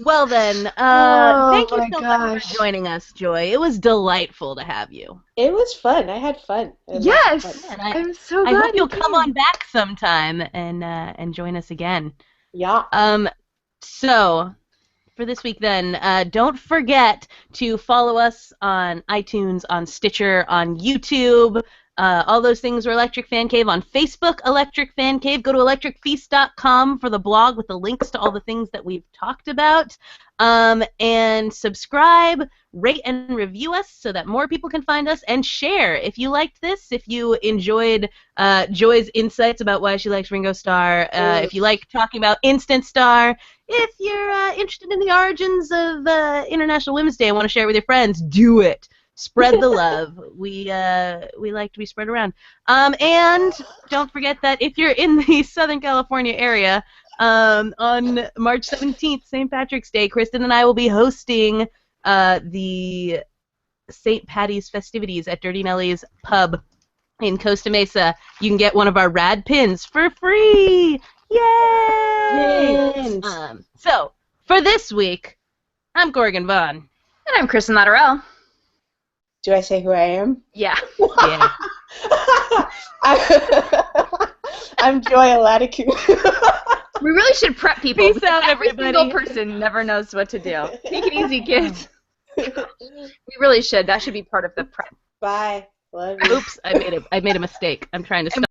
Well then, thank you so much for joining us, Joy. It was delightful to have you. It was fun. I had fun. Yes, I'm so glad. I hope you'll come on back sometime and join us again. Yeah. So for this week then, don't forget to follow us on iTunes, on Stitcher, on YouTube. All those things are Electric Fan Cave. On Facebook, Electric Fan Cave. Go to electricfeast.com for the blog with the links to all the things that we've talked about. And subscribe, rate, and review us so that more people can find us. And share if you liked this, if you enjoyed Joy's insights about why she likes Ringo Starr, if you like talking about Instant Star, if you're interested in the origins of International Women's Day and want to share it with your friends, do it. Spread the love. We like to be spread around. And don't forget that if you're in the Southern California area, on March 17th, St. Patrick's Day, Kristen and I will be hosting the St. Patty's festivities at Dirty Nellie's Pub in Costa Mesa. You can get one of our rad pins for free. Yay! So, for this week, I'm Corrigan Vaughn. And I'm Kristen Latterell. Do I say who I am? Yeah. Yeah. I'm Joy Oladokun. We really should prep people. Peace out, every everybody. single person never knows what to do. Take it easy, kids. We really should. That should be part of the prep. Bye. Love you. Oops, I made a mistake. I'm trying to stop.